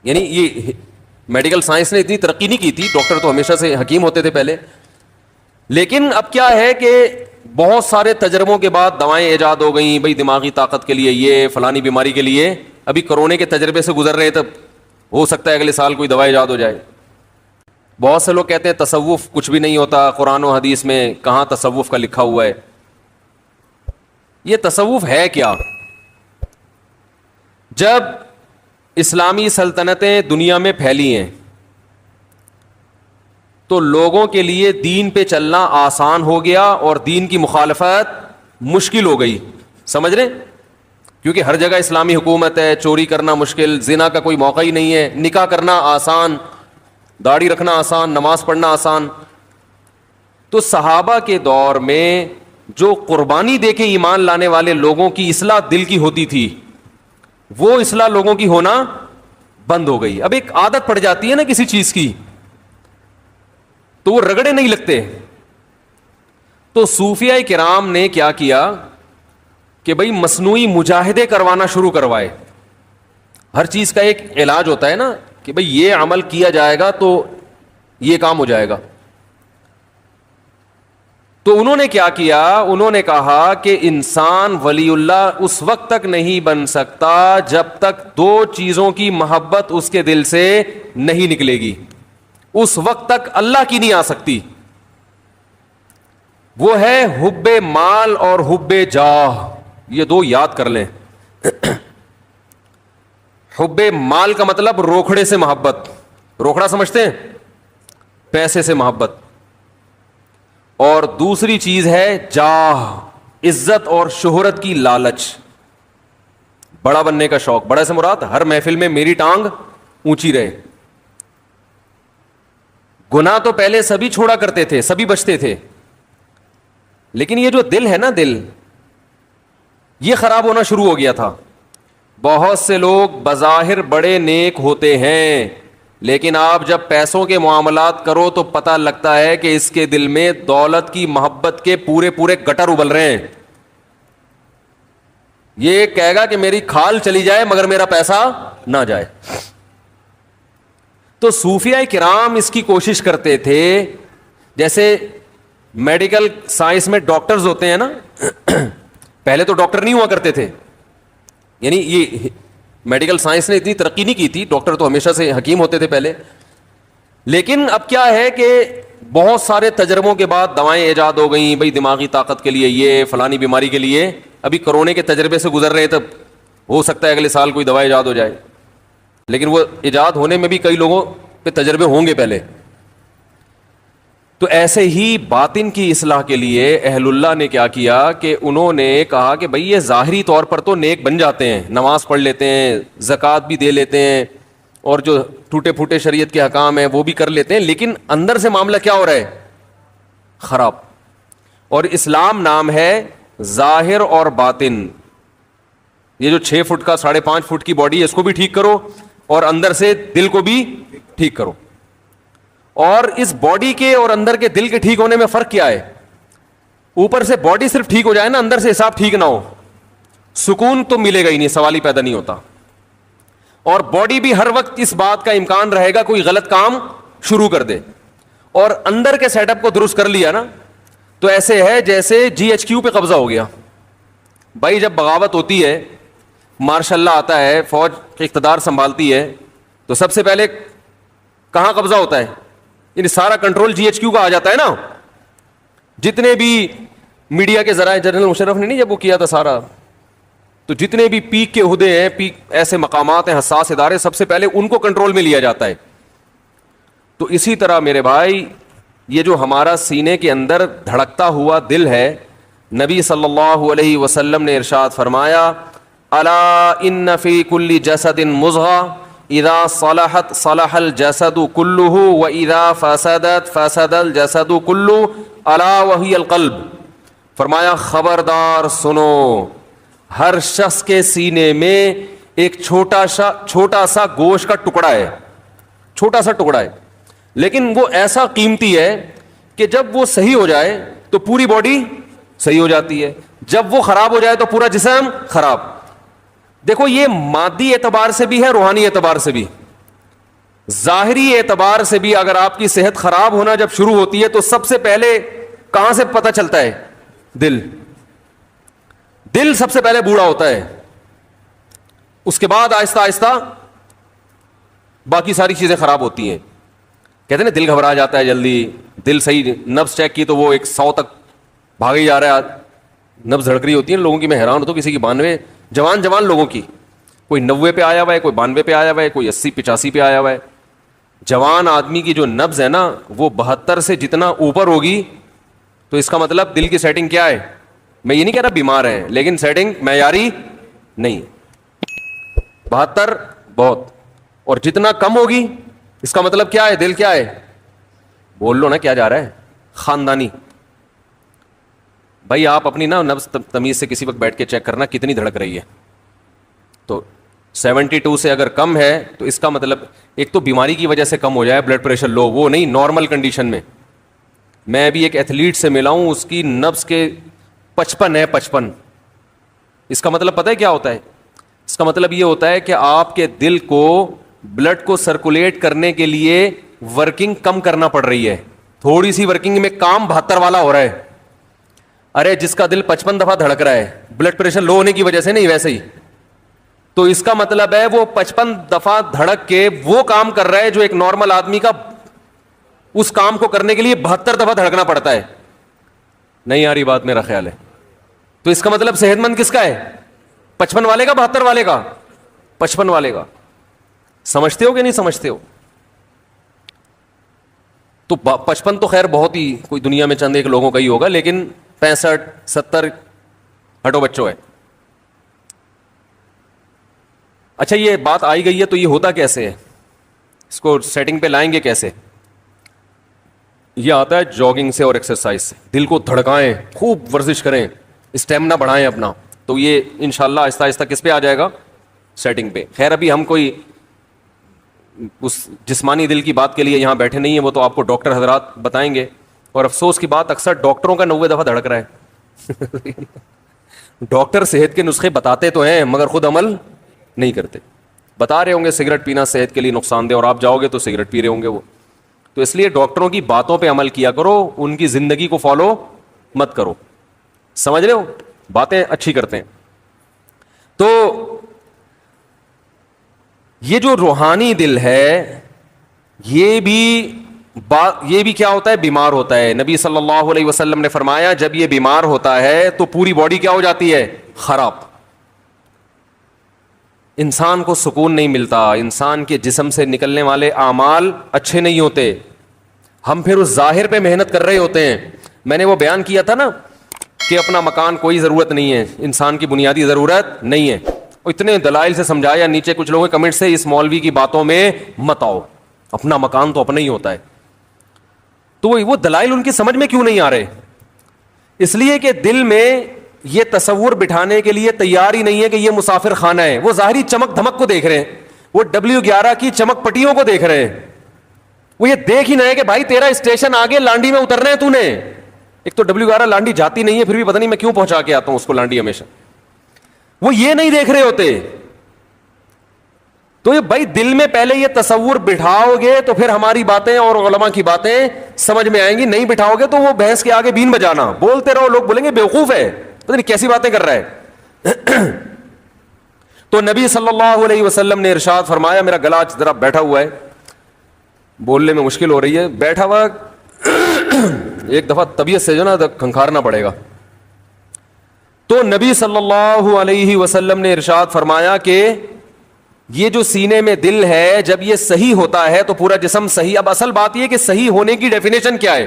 یعنی یہ medical science نے اتنی ترقی نہیں کی تھی، ڈاکٹر تو ہمیشہ سے حکیم ہوتے تھے پہلے، لیکن اب کیا ہے کہ بہت سارے تجربوں کے بعد دوائیں ایجاد ہو گئیں، بھئی دماغی طاقت کے لیے، یہ فلانی بیماری کے لیے. ابھی کرونے کے تجربے سے گزر رہے ہیں، تب ہو سکتا ہے اگلے سال کوئی دوا ایجاد ہو جائے. بہت سے لوگ کہتے ہیں تصوف کچھ بھی نہیں ہوتا، قرآن و حدیث میں کہاں تصوف کا لکھا ہوا ہے. یہ تصوف ہے کیا؟ جب اسلامی سلطنتیں دنیا میں پھیلی ہیں تو لوگوں کے لیے دین پہ چلنا آسان ہو گیا اور دین کی مخالفت مشکل ہو گئی. سمجھ رہے؟ کیونکہ ہر جگہ اسلامی حکومت ہے، چوری کرنا مشکل، زنا کا کوئی موقع ہی نہیں ہے، نکاح کرنا آسان، داڑھی رکھنا آسان، نماز پڑھنا آسان. تو صحابہ کے دور میں جو قربانی دے کے ایمان لانے والے لوگوں کی اصلاح دل کی ہوتی تھی، وہ اصلاح لوگوں کی ہونا بند ہو گئی. اب ایک عادت پڑ جاتی ہے نا کسی چیز کی تو وہ رگڑے نہیں لگتے. تو صوفیاء کرام نے کیا کیا کہ بھئی مصنوعی مجاہدے کروانا شروع کروائے. ہر چیز کا ایک علاج ہوتا ہے نا کہ بھئی یہ عمل کیا جائے گا تو یہ کام ہو جائے گا. تو انہوں نے کیا کیا؟ انہوں نے کہا کہ انسان ولی اللہ اس وقت تک نہیں بن سکتا جب تک دو چیزوں کی محبت اس کے دل سے نہیں نکلے گی. اس وقت تک اللہ کی نہیں آ سکتی. وہ ہے حب مال اور حب جاہ. یہ دو یاد کر لیں. حب مال کا مطلب روکھڑے سے محبت، روکھڑا سمجھتے ہیں؟ پیسے سے محبت. اور دوسری چیز ہے جاہ، عزت اور شہرت کی لالچ، بڑا بننے کا شوق. بڑا سے مراد ہر محفل میں میری ٹانگ اونچی رہے. گناہ تو پہلے سبھی چھوڑا کرتے تھے، سبھی بچتے تھے، لیکن یہ جو دل ہے نا، دل یہ خراب ہونا شروع ہو گیا تھا. بہت سے لوگ بظاہر بڑے نیک ہوتے ہیں، لیکن آپ جب پیسوں کے معاملات کرو تو پتہ لگتا ہے کہ اس کے دل میں دولت کی محبت کے پورے پورے گٹر ابل رہے ہیں. یہ کہے گا کہ میری کھال چلی جائے مگر میرا پیسہ نہ جائے. تو صوفیاء کرام اس کی کوشش کرتے تھے. جیسے میڈیکل سائنس میں ڈاکٹرز ہوتے ہیں نا، پہلے تو ڈاکٹر نہیں ہوا کرتے تھے. یعنی یہ میڈیکل سائنس نے اتنی ترقی نہیں کی تھی، ڈاکٹر تو ہمیشہ سے حکیم ہوتے تھے پہلے، لیکن اب کیا ہے کہ بہت سارے تجربوں کے بعد دوائیں ایجاد ہو گئیں، بھئی دماغی طاقت کے لیے، یہ فلانی بیماری کے لیے. ابھی کرونے کے تجربے سے گزر رہے ہیں، تب ہو سکتا ہے اگلے سال کوئی دوا ایجاد ہو جائے. لیکن وہ ایجاد ہونے میں بھی کئی لوگوں پہ تجربے ہوں گے پہلے. تو ایسے ہی باطن کی اصلاح کے لیے اہل اللہ نے کیا کیا کہ انہوں نے کہا کہ بھئی یہ ظاہری طور پر تو نیک بن جاتے ہیں، نماز پڑھ لیتے ہیں، زکوٰۃ بھی دے لیتے ہیں، اور جو ٹوٹے پھوٹے شریعت کے احکام ہیں وہ بھی کر لیتے ہیں، لیکن اندر سے معاملہ کیا ہو رہا ہے؟ خراب. اور اسلام نام ہے ظاہر اور باطن. یہ جو 6 فٹ کا 5.5 فٹ کی باڈی ہے اس کو بھی ٹھیک کرو، اور اندر سے دل کو بھی ٹھیک کرو. اور اس باڈی کے اور اندر کے دل کے ٹھیک ہونے میں فرق کیا ہے؟ اوپر سے باڈی صرف ٹھیک ہو جائے نا، اندر سے حساب ٹھیک نہ ہو، سکون تو ملے گا ہی نہیں، سوال ہی پیدا نہیں ہوتا. اور باڈی بھی ہر وقت اس بات کا امکان رہے گا کوئی غلط کام شروع کر دے. اور اندر کے سیٹ اپ کو درست کر لیا نا تو ایسے ہے جیسے GHQ پہ قبضہ ہو گیا. بھائی جب بغاوت ہوتی ہے، مارشاء اللہ آتا ہے، فوج اقتدار سنبھالتی ہے، تو سب سے پہلے کہاں قبضہ ہوتا ہے؟ یعنی سارا کنٹرول GHQ کا آ جاتا ہے نا. جتنے بھی میڈیا کے ذرائع، جنرل مشرف نے نہیں جب وہ کیا تھا سارا، تو جتنے بھی پیک کے عہدے ہیں، پیک ایسے مقامات ہیں، حساس ادارے، سب سے پہلے ان کو کنٹرول میں لیا جاتا ہے. تو اسی طرح میرے بھائی یہ جو ہمارا سینے کے اندر دھڑکتا ہوا دل ہے، نبی صلی اللہ علیہ وسلم نے ارشاد فرمایا، الا ان فی کل جسد مضغہ اذا صلحت صلح الجسد كله واذا فسدت فسد الجسد كله الا وهي القلب. فرمایا خبردار سنو، ہر شخص کے سینے میں ایک چھوٹا سا گوشت کا ٹکڑا ہے، چھوٹا سا ٹکڑا ہے، لیکن وہ ایسا قیمتی ہے کہ جب وہ صحیح ہو جائے تو پوری باڈی صحیح ہو جاتی ہے، جب وہ خراب ہو جائے تو پورا جسم خراب. دیکھو یہ مادی اعتبار سے بھی ہے، روحانی اعتبار سے بھی. ظاہری اعتبار سے بھی اگر آپ کی صحت خراب ہونا جب شروع ہوتی ہے تو سب سے پہلے کہاں سے پتہ چلتا ہے؟ دل سب سے پہلے بوڑھا ہوتا ہے، اس کے بعد آہستہ آہستہ باقی ساری چیزیں خراب ہوتی ہیں. کہتے ہیں نا دل گھبرا جاتا ہے جلدی، دل صحیح نبض چیک کی تو وہ 100 تک بھاگ ہی جا رہا ہے، نبض دھڑک رہی ہوتی ہے لوگوں کی. میں حیران ہوتا ہوں، کسی کی 92، جوان لوگوں کی، کوئی 90 پہ آیا ہوا ہے، کوئی 92 پہ آیا ہوا ہے، کوئی 80-85 پہ آیا ہوا ہے. جوان آدمی کی جو نبض ہے نا وہ 72 سے جتنا اوپر ہوگی تو اس کا مطلب دل کی سیٹنگ کیا ہے؟ میں یہ نہیں کہہ رہا بیمار ہے، لیکن سیٹنگ معیاری نہیں. 72 بہت، اور جتنا کم ہوگی اس کا مطلب کیا ہے؟ دل کیا ہے؟ بول لو نا کیا جا رہا ہے؟ خاندانی. بھائی آپ اپنی نا نبض تمیز سے کسی وقت بیٹھ کے چیک کرنا کتنی دھڑک رہی ہے. تو 72 سے اگر کم ہے تو اس کا مطلب ایک تو بیماری کی وجہ سے کم ہو جائے، بلڈ پریشر لو، وہ نہیں، نارمل کنڈیشن میں. میں بھی ایک ایتھلیٹ سے ملا ہوں، اس کی نبض کے 55 ہے، 55. اس کا مطلب پتہ ہے کیا ہوتا ہے؟ اس کا مطلب یہ ہوتا ہے کہ آپ کے دل کو بلڈ کو سرکولیٹ کرنے کے لیے ورکنگ کم کرنا پڑ رہی ہے. تھوڑی سی ورکنگ میں کام 72 والا ہو رہا ہے. ارے جس کا دل 55 دفعہ دھڑک رہا ہے بلڈ پریشر لو ہونے کی وجہ سے نہیں، ویسے ہی، تو اس کا مطلب ہے وہ 55 دفعہ دھڑک کے وہ کام کر رہا ہے جو ایک نارمل آدمی کا اس کام کو کرنے کے لیے 72 دفعہ دھڑکنا پڑتا ہے. نہیں آ رہی بات میرا خیال ہے. تو اس کا مطلب صحت مند کس کا ہے؟ 55 والے کا، 72 والے کا؟ 55 والے کا. سمجھتے ہو کہ نہیں سمجھتے ہو؟ تو 55 تو خیر بہت ہی کوئی دنیا میں چند ایک لوگوں کا ہی ہوگا، لیکن 65 70 ہٹو بچوں ہے. اچھا یہ بات آئی گئی ہے تو یہ ہوتا کیسے ہے؟ اس کو سیٹنگ پہ لائیں گے کیسے؟ یہ آتا ہے جاگنگ سے اور ایکسرسائز سے. دل کو دھڑکائیں، خوب ورزش کریں، اسٹیمنا بڑھائیں اپنا، تو یہ انشاءاللہ آہستہ آہستہ کس پہ آ جائے گا؟ سیٹنگ پہ. خیر ابھی ہم کوئی اس جسمانی دل کی بات کے لیے یہاں بیٹھے نہیں ہیں، وہ تو آپ کو ڈاکٹر حضرات بتائیں گے. اور افسوس کی بات اکثر ڈاکٹروں کا 90 دفعہ دھڑک رہا ہے. ڈاکٹر صحت کے نسخے بتاتے تو ہیں مگر خود عمل نہیں کرتے. بتا رہے ہوں گے سگریٹ پینا صحت کے لیے نقصان دہ، اور آپ جاؤ گے تو سگریٹ پی رہے ہوں گے وہ. تو اس لیے ڈاکٹروں کی باتوں پہ عمل کیا کرو، ان کی زندگی کو فالو مت کرو. سمجھ رہے ہو؟ باتیں اچھی کرتے ہیں. تو یہ جو روحانی دل ہے یہ بھی کیا ہوتا ہے؟ بیمار ہوتا ہے. نبی صلی اللہ علیہ وسلم نے فرمایا جب یہ بیمار ہوتا ہے تو پوری باڈی کیا ہو جاتی ہے؟ خراب. انسان کو سکون نہیں ملتا، انسان کے جسم سے نکلنے والے اعمال اچھے نہیں ہوتے. ہم پھر اس ظاہر پہ محنت کر رہے ہوتے ہیں. میں نے وہ بیان کیا تھا نا کہ اپنا مکان کوئی ضرورت نہیں ہے، انسان کی بنیادی ضرورت نہیں ہے. اتنے دلائل سے سمجھایا، نیچے کچھ لوگوں کے کمنٹ سے اس مولوی کی باتوں میں مت آؤ، اپنا مکان تو اپنا ہی ہوتا ہے. تو وہ دلائل ان کی سمجھ میں کیوں نہیں آ رہے؟ اس لیے کہ دل میں یہ تصور بٹھانے کے لیے تیار ہی نہیں ہے کہ یہ مسافر خانہ ہے. وہ ظاہری چمک دھمک کو دیکھ رہے ہیں، وہ W11 کی چمک پٹیوں کو دیکھ رہے ہیں. وہ یہ دیکھ ہی نہ ہے کہ بھائی تیرا اسٹیشن آگے لانڈی میں اترنا ہے تو نے. ایک تو W11 لانڈی جاتی نہیں ہے، پھر بھی پتہ نہیں میں کیوں پہنچا کے آتا ہوں اس کو لانڈی ہمیشہ. وہ یہ نہیں دیکھ رہے ہوتے. تو یہ بھائی دل میں پہلے یہ تصور بٹھاؤ گے تو پھر ہماری باتیں اور علماء کی باتیں سمجھ میں آئیں گی. نہیں بٹھاؤ گے تو وہ بحث کے آگے بین بجانا، بولتے رہو، لوگ بولیں گے بیوقوف ہے، پتہ نہیں کیسی باتیں کر رہا ہے. تو نبی صلی اللہ علیہ وسلم نے ارشاد فرمایا، میرا گلا ذرا بیٹھا ہوا ہے، بولنے میں مشکل ہو رہی ہے، بیٹھا ہوا ایک دفعہ طبیعت سے جو نا کھنکھارنا پڑے گا. تو نبی صلی اللہ علیہ وسلم نے ارشاد فرمایا کہ یہ جو سینے میں دل ہے جب یہ صحیح ہوتا ہے تو پورا جسم صحیح. اب اصل بات یہ کہ صحیح ہونے کی ڈیفینیشن کیا ہے؟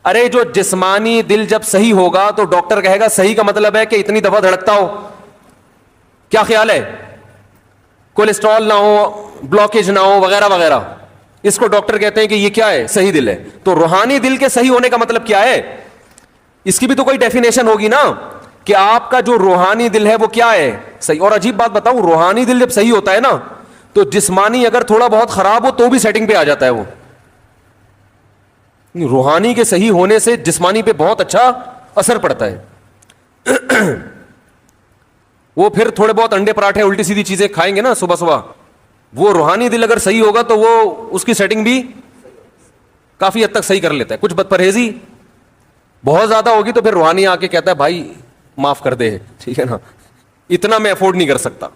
ارے جو جسمانی دل جب صحیح ہوگا تو ڈاکٹر کہے گا صحیح کا مطلب ہے کہ اتنی دفعہ دھڑکتا ہو. کیا خیال ہے؟ کولیسٹرول نہ ہو، بلاکیج نہ ہو، وغیرہ وغیرہ. اس کو ڈاکٹر کہتے ہیں کہ یہ کیا ہے؟ صحیح دل ہے. تو روحانی دل کے صحیح ہونے کا مطلب کیا ہے؟ اس کی بھی تو کوئی ڈیفینیشن ہوگی نا کہ آپ کا جو روحانی دل ہے وہ کیا ہے؟ صحیح. اور عجیب بات بتاؤں، روحانی دل جب صحیح ہوتا ہے نا تو جسمانی اگر تھوڑا بہت خراب ہو تو بھی سیٹنگ پہ آ جاتا ہے. وہ روحانی کے صحیح ہونے سے جسمانی پہ بہت اچھا اثر پڑتا ہے. وہ پھر تھوڑے بہت انڈے پراٹھے الٹی سیدھی چیزیں کھائیں گے نا صبح صبح وہ روحانی دل اگر صحیح ہوگا تو وہ اس کی سیٹنگ بھی کافی حد تک صحیح کر لیتا ہے. کچھ بد پرہیزی بہت زیادہ ہوگی تو پھر روحانی آ کے کہتا ہے بھائی معاف کر دے, ٹھیک ہے نا, اتنا میں افورڈ نہیں کر سکتا.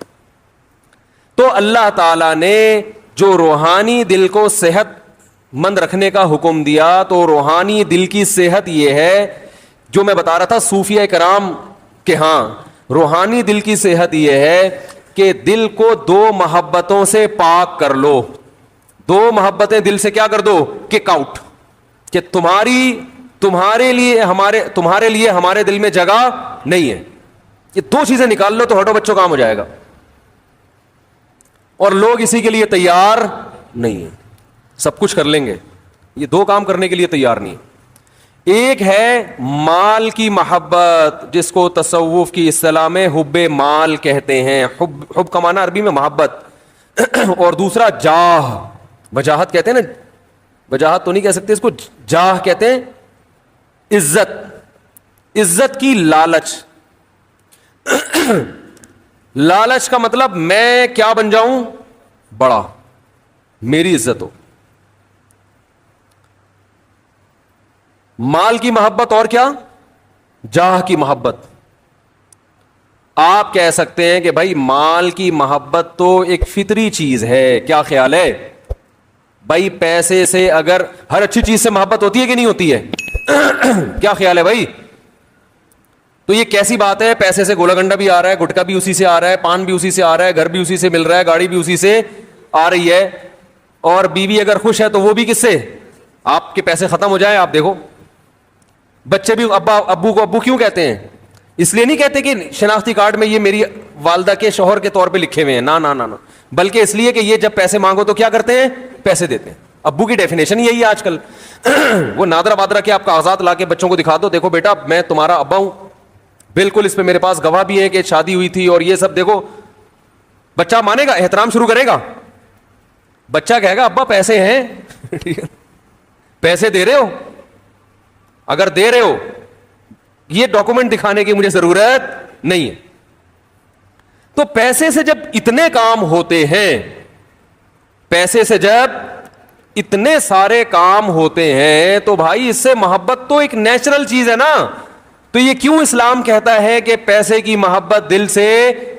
تو اللہ تعالیٰ نے جو روحانی دل کو صحت مند رکھنے کا حکم دیا, تو روحانی دل کی صحت یہ ہے جو میں بتا رہا تھا صوفیہ کرام کہ ہاں روحانی دل کی صحت یہ ہے کہ دل کو دو محبتوں سے پاک کر لو. دو محبتیں دل سے کیا کر دو, کک آؤٹ, کہ تمہارے لیے ہمارے دل میں جگہ نہیں ہے. یہ دو چیزیں نکال لو تو ہٹو بچوں کام ہو جائے گا. اور لوگ اسی کے لیے تیار نہیں ہیں. سب کچھ کر لیں گے, یہ دو کام کرنے کے لیے تیار نہیں. ایک ہے مال کی محبت, جس کو تصوف کی اصطلاح میں حب مال کہتے ہیں. حب کا معنی عربی میں محبت, اور دوسرا جاہ, وجاہت کہتے ہیں نا, وجاہت تو نہیں کہہ سکتے اس کو, جاہ کہتے ہیں عزت, عزت کی لالچ. لالچ کا مطلب میں کیا بن جاؤں, بڑا, میری عزت ہو. مال کی محبت اور کیا, جاہ کی محبت. آپ کہہ سکتے ہیں کہ بھائی مال کی محبت تو ایک فطری چیز ہے, کیا خیال ہے بھائی؟ پیسے سے اگر ہر اچھی چیز سے محبت ہوتی ہے کہ نہیں ہوتی ہے؟ کیا خیال ہے بھائی؟ تو یہ کیسی بات ہے, پیسے سے گولا گنڈا بھی آ رہا ہے, گٹکا بھی اسی سے آ رہا ہے, پان بھی اسی سے آ رہا ہے, گھر بھی اسی سے مل رہا ہے, گاڑی بھی اسی سے آ رہی ہے, اور بیوی اگر خوش ہے تو وہ بھی کس سے, آپ کے پیسے ختم ہو جائیں. آپ دیکھو بچے بھی ابو کو ابو کیوں کہتے ہیں؟ اس لیے نہیں کہتے کہ شناختی کارڈ میں یہ میری والدہ کے شوہر کے طور پہ لکھے ہوئے ہیں, نہ, بلکہ اس لیے کہ یہ جب پیسے مانگو تو کیا کرتے ہیں, پیسے دیتے ہیں. ابو کی ڈیفینیشن یہی ہے آج کل. وہ نادرا بادرا کے آپ کاغذات لا کے بچوں کو دکھا دو, دیکھو بیٹا میں تمہارا ابا ہوں, بالکل اس پہ میرے پاس گواہ بھی ہے کہ شادی ہوئی تھی اور یہ سب, دیکھو بچہ مانے گا, احترام شروع کرے گا. بچہ کہے گا ابا پیسے ہیں, پیسے دے رہے ہو, اگر دے رہے ہو یہ ڈاکومنٹ دکھانے کی مجھے ضرورت نہیں ہے. تو پیسے سے جب اتنے کام ہوتے ہیں, پیسے سے جب اتنے سارے کام ہوتے ہیں, تو بھائی اس سے محبت تو ایک نیچرل چیز ہے نا. تو یہ کیوں اسلام کہتا ہے کہ پیسے کی محبت دل سے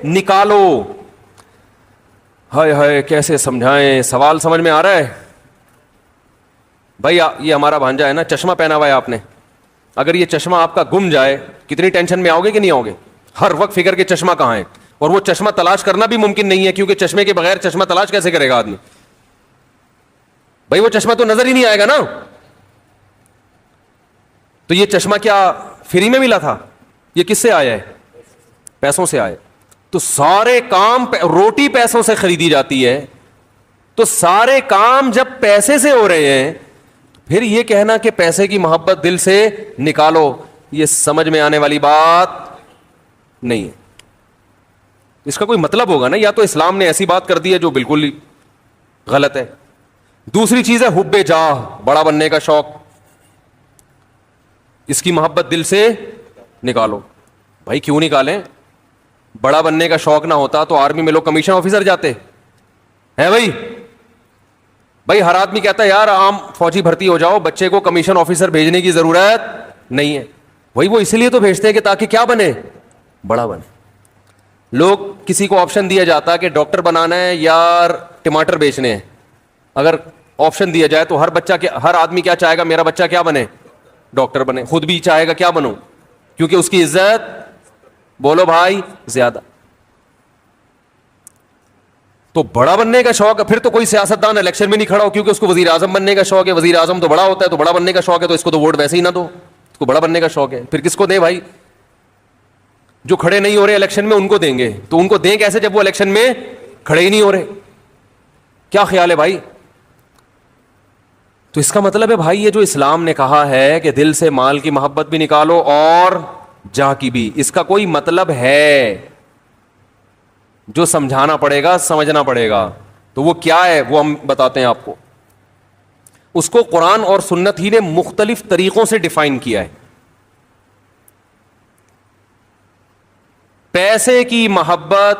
نکالو؟ ہائے ہائے کیسے سمجھائیں, سوال سمجھ میں آ رہا ہے بھائی؟ یہ ہمارا بھانجا ہے نا, چشمہ پہنا ہوا ہے آپ نے, اگر یہ چشمہ آپ کا گم جائے کتنی ٹینشن میں آؤ گے کہ نہیں آؤ گے؟ ہر وقت فکر کے چشمہ کہاں ہے, اور وہ چشمہ تلاش کرنا بھی ممکن نہیں ہے, کیونکہ چشمے کے بغیر چشمہ تلاش کیسے کرے گا آدمی؟ بھائی وہ چشمہ تو نظر ہی نہیں آئے گا نا. تو یہ چشمہ کیا فری میں ملا تھا؟ یہ کس سے آیا ہے؟ پیسوں سے آئے. تو سارے کام, روٹی پیسوں سے خریدی جاتی ہے, تو سارے کام جب پیسے سے ہو رہے ہیں, پھر یہ کہنا کہ پیسے کی محبت دل سے نکالو, یہ سمجھ میں آنے والی بات نہیں ہے. اس کا کوئی مطلب ہوگا نا, یا تو اسلام نے ایسی بات کر دی ہے جو بالکل ہی غلط ہے. دوسری چیز ہے حب جاہ, بڑا بننے کا شوق. اس کی محبت دل سے نکالو. بھائی کیوں نکالیں؟ بڑا بننے کا شوق نہ ہوتا تو آرمی میں لوگ کمیشن آفیسر جاتے ہیں بھائی. بھائی ہر آدمی کہتا ہے یار عام فوجی بھرتی ہو جاؤ, بچے کو کمیشن آفیسر بھیجنے کی ضرورت نہیں ہے. وہی وہ اس لیے تو بھیجتے ہیں کہ تاکہ کیا بنے, بڑا بنے. لوگ کسی کو آپشن دیا جاتا کہ ڈاکٹر بنانا ہے یا ٹماٹر بیچنے ہیں, اگر آپشن دیا جائے تو ہر آدمی کیا چاہے گا, میرا بچہ کیا بنے, ڈاکٹر بنے. خود بھی چاہے گا کیا بنوں, کیونکہ اس کی عزت, بولو بھائی, زیادہ. تو بڑا بننے کا شوق ہے, پھر تو کوئی سیاستدان الیکشن میں نہیں کھڑا ہو کیونکہ اس کو وزیر اعظم بننے کا شوق ہے. وزیر اعظم تو بڑا ہوتا ہے, تو بڑا بننے کا شوق ہے, تو اس کو تو ووٹ ویسے ہی نہ دو, اس کو بڑا بننے کا شوق ہے. پھر کس کو دیں بھائی؟ جو کھڑے نہیں ہو رہے الیکشن میں ان کو دیں گے. تو ان کو دیں کیسے جب وہ الیکشن میں کھڑے ہی نہیں ہو رہے؟ کیا خیال ہے بھائی؟ تو اس کا مطلب ہے بھائی یہ جو اسلام نے کہا ہے کہ دل سے مال کی محبت بھی نکالو اور جاہ کی بھی, اس کا کوئی مطلب ہے جو سمجھانا پڑے گا, سمجھنا پڑے گا. تو وہ کیا ہے وہ ہم بتاتے ہیں آپ کو. اس کو قرآن اور سنت ہی نے مختلف طریقوں سے ڈیفائن کیا ہے. پیسے کی محبت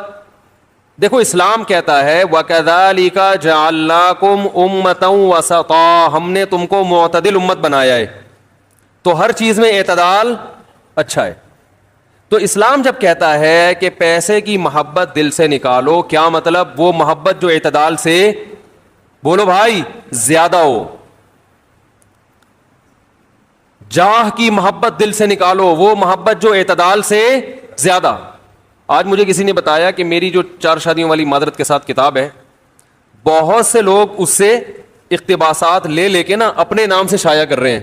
دیکھو اسلام کہتا ہے وَكَذَلِكَ جَعَلْنَاكُمْ أُمَّةً وَسَطًا، ہم نے تم کو معتدل امت بنایا ہے، تو ہر چیز میں اعتدال اچھا ہے. تو اسلام جب کہتا ہے کہ پیسے کی محبت دل سے نکالو، کیا مطلب؟ وہ محبت جو اعتدال سے، بولو بھائی، زیادہ ہو. جاہ کی محبت دل سے نکالو، وہ محبت جو اعتدال سے زیادہ. آج مجھے کسی نے بتایا کہ میری جو 4 شادیوں والی معذرت کے ساتھ کتاب ہے، بہت سے لوگ اس سے اقتباسات لے کے نا اپنے نام سے شائع کر رہے ہیں.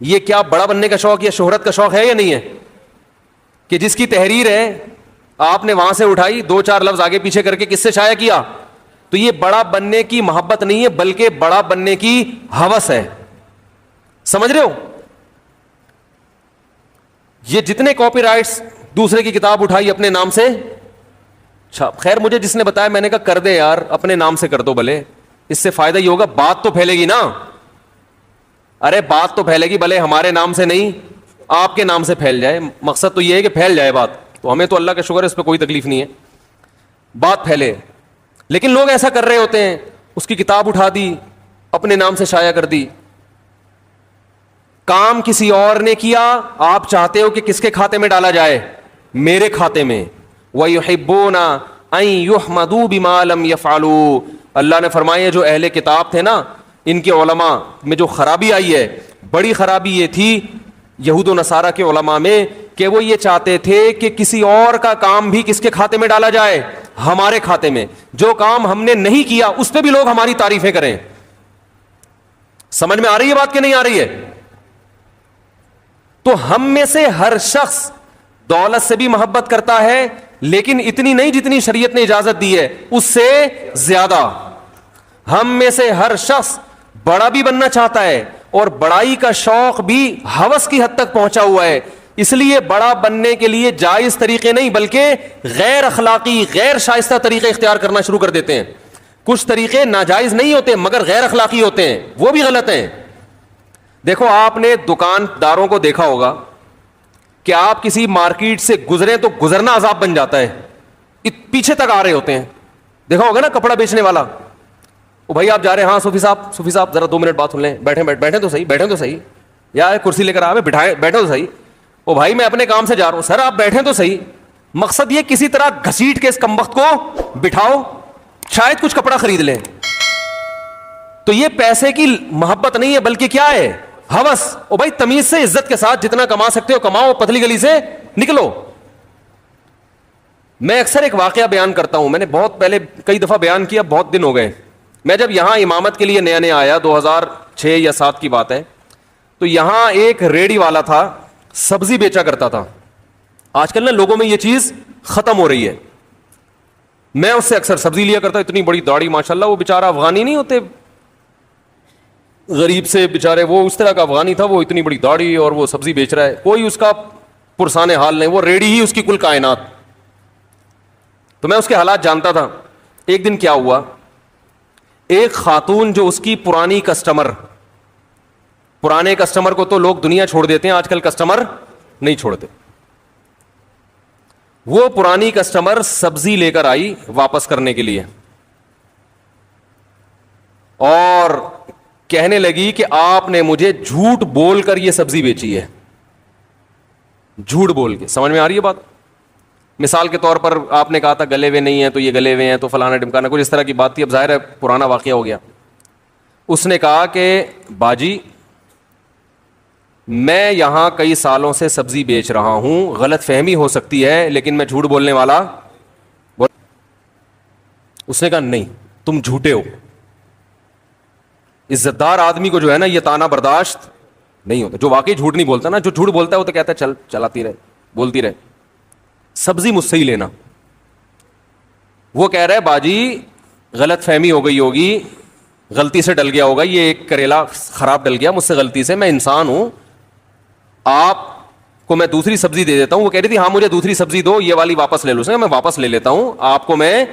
یہ کیا بڑا بننے کا شوق یا شہرت کا شوق ہے یا نہیں ہے؟ کہ جس کی تحریر ہے آپ نے وہاں سے اٹھائی، 2-4 لفظ آگے پیچھے کر کے کس سے شائع کیا. تو یہ بڑا بننے کی محبت نہیں ہے، بلکہ بڑا بننے کی ہوس ہے. سمجھ رہے ہو؟ یہ جتنے کاپی رائٹس دوسرے کی کتاب اٹھائی اپنے نام سے، خیر مجھے جس نے بتایا میں نے کہا کر دے یار، اپنے نام سے کر دو بھلے، اس سے فائدہ ہی ہوگا، بات تو پھیلے گی نا. ارے بات تو پھیلے گی، بھلے ہمارے نام سے نہیں آپ کے نام سے پھیل جائے. مقصد تو یہ ہے کہ پھیل جائے بات، تو ہمیں تو اللہ کا شکر ہے اس پہ کوئی تکلیف نہیں ہے، بات پھیلے. لیکن لوگ ایسا کر رہے ہوتے ہیں، اس کی کتاب اٹھا دی اپنے نام سے شائع کر دی. کام کسی اور نے کیا، آپ چاہتے ہو کہ کس کے کھاتے میں ڈالا جائے؟ میرے کھاتے میں. وَيُحِبُّونَ أَن يُحْمَدُوا بِمَا لَمْ يَفْعَلُوا. اللہ نے فرمایا جو اہل کتاب تھے نا، ان کے علماء میں جو خرابی آئی ہے، بڑی خرابی یہ تھی یہود و نصارہ کے علماء میں کہ وہ یہ چاہتے تھے کہ کسی اور کا کام بھی کس کے کھاتے میں ڈالا جائے؟ ہمارے کھاتے میں. جو کام ہم نے نہیں کیا اس پہ بھی لوگ ہماری تعریفیں کریں. سمجھ میں آ رہی ہے بات کہ نہیں آ رہی ہے؟ تو ہم میں سے ہر شخص دولت سے بھی محبت کرتا ہے، لیکن اتنی نہیں جتنی شریعت نے اجازت دی ہے، اس سے زیادہ. ہم میں سے ہر شخص بڑا بھی بننا چاہتا ہے، اور بڑائی کا شوق بھی ہوس کی حد تک پہنچا ہوا ہے. اس لیے بڑا بننے کے لیے جائز طریقے نہیں بلکہ غیر اخلاقی، غیر شائستہ طریقے اختیار کرنا شروع کر دیتے ہیں. کچھ طریقے ناجائز نہیں ہوتے مگر غیر اخلاقی ہوتے ہیں، وہ بھی غلط ہیں. دیکھو آپ نے دکانداروں کو دیکھا ہوگا کہ آپ کسی مارکیٹ سے گزریں تو گزرنا عذاب بن جاتا ہے، پیچھے تک آ رہے ہوتے ہیں. دیکھا ہوگا نا کپڑا بیچنے والا، او بھائی آپ جا رہے ہیں، ہاں صوفی صاحب ذرا 2 منٹ بات سن لیں، بیٹھیں تو صحیح یا کرسی لے کر آوے، بیٹھے تو صحیح. او بھائی میں اپنے کام سے جا رہا ہوں. سر آپ بیٹھیں تو صحیح. مقصد یہ کسی طرح گھسیٹ کے اس کمبخت کو بٹھاؤ، شاید کچھ کپڑا خرید لیں. تو یہ پیسے کی محبت نہیں ہے بلکہ کیا ہے؟ ہوس. او بھائی تمیز سے عزت کے ساتھ جتنا کما سکتے ہو کماؤ، پتلی گلی سے نکلو. میں اکثر ایک واقعہ بیان کرتا ہوں، میں نے بہت پہلے کئی دفعہ بیان کیا، بہت دن ہو گئے. میں جب یہاں امامت کے لیے نیا آیا، 2006 یا 2007 کی بات ہے، تو یہاں ایک ریڑھی والا تھا، سبزی بیچا کرتا تھا. آج کل نا لوگوں میں یہ چیز ختم ہو رہی ہے. میں اس سے اکثر سبزی لیا کرتا، اتنی بڑی داڑھی ماشاءاللہ. وہ بیچارہ افغانی نہیں ہوتے غریب سے بیچارے، وہ اس طرح کا افغانی تھا، وہ اتنی بڑی داڑھی اور وہ سبزی بیچ رہا ہے، کوئی اس کا پرسان حال نہیں، وہ ریڑھی ہی اس کی کل کائنات. تو میں اس کے حالات جانتا تھا. ایک دن کیا ہوا، ایک خاتون جو اس کی پرانے کسٹمر کو تو لوگ دنیا چھوڑ دیتے ہیں، آج کل کسٹمر نہیں چھوڑتے. وہ پرانی کسٹمر سبزی لے کر آئی واپس کرنے کے لیے، اور کہنے لگی کہ آپ نے مجھے جھوٹ بول کر یہ سبزی بیچی ہے. جھوٹ بول کے. سمجھ میں آ رہی ہے بات؟ مثال کے طور پر آپ نے کہا تھا گلے ہوئے نہیں ہیں تو یہ گلے ہوئے ہیں، تو فلانا ڈمکانا، کچھ اس طرح کی بات تھی. اب ظاہر ہے پرانا واقعہ ہو گیا. اس نے کہا کہ باجی میں یہاں کئی سالوں سے سبزی بیچ رہا ہوں، غلط فہمی ہو سکتی ہے لیکن میں جھوٹ بولنے والا. اس نے کہا نہیں تم جھوٹے ہو. عزت دار آدمی کو جو ہے نا یہ طعنہ برداشت نہیں ہوتا. جو واقعی جھوٹ نہیں بولتا نا، جو جھوٹ بولتا ہے وہ تو کہتا ہے چل چلاتی رہے، بولتی رہے، سبزی مجھ سے ہی لینا. وہ کہہ رہا ہے باجی غلط فہمی ہو گئی ہوگی، غلطی سے ڈل گیا ہوگا، یہ ایک کریلا خراب ڈل گیا مجھ سے غلطی سے، میں انسان ہوں، آپ کو میں دوسری سبزی دے دیتا ہوں. وہ کہہ رہی تھی ہاں مجھے دوسری سبزی دو، یہ والی واپس لے لو. میں واپس لے لیتا ہوں، آپ کو میں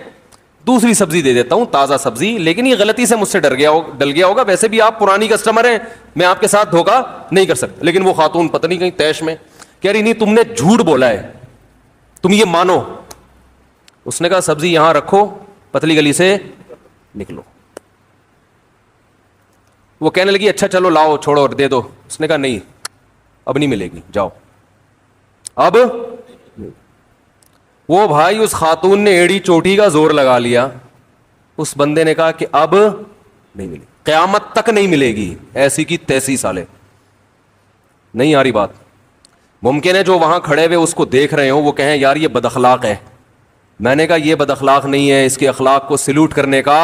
دوسری سبزی دے دیتا ہوں، تازہ سبزی، لیکن یہ غلطی سے مجھ سے ڈل گیا ہوگا. ویسے بھی آپ پرانی کسٹمر ہیں، میں آپ کے ساتھ دھوکا نہیں کر سکتا. لیکن وہ خاتون پتہ نہیں کہیں تیش میں کہہ رہی نہیں تم نے جھوٹ بولا ہے، تم یہ مانو. اس نے کہا سبزی یہاں رکھو, پتلی گلی سے نکلو. وہ کہنے لگی اچھا چلو لاؤ چھوڑو اور دے دو. اس نے کہا نہیں اب نہیں ملے گی, جاؤ. اب وہ بھائی اس خاتون نے ایڑی چوٹی کا زور لگا لیا. اس بندے نے کہا کہ اب نہیں ملے, قیامت تک نہیں ملے گی, ایسی کی تیسی سالے. نہیں آ رہی بات. ممکن ہے جو وہاں کھڑے ہوئے اس کو دیکھ رہے ہوں وہ کہیں یار یہ بد اخلاق ہے. میں نے کہا یہ بد اخلاق نہیں ہے, اس کے اخلاق کو سلوٹ کرنے کا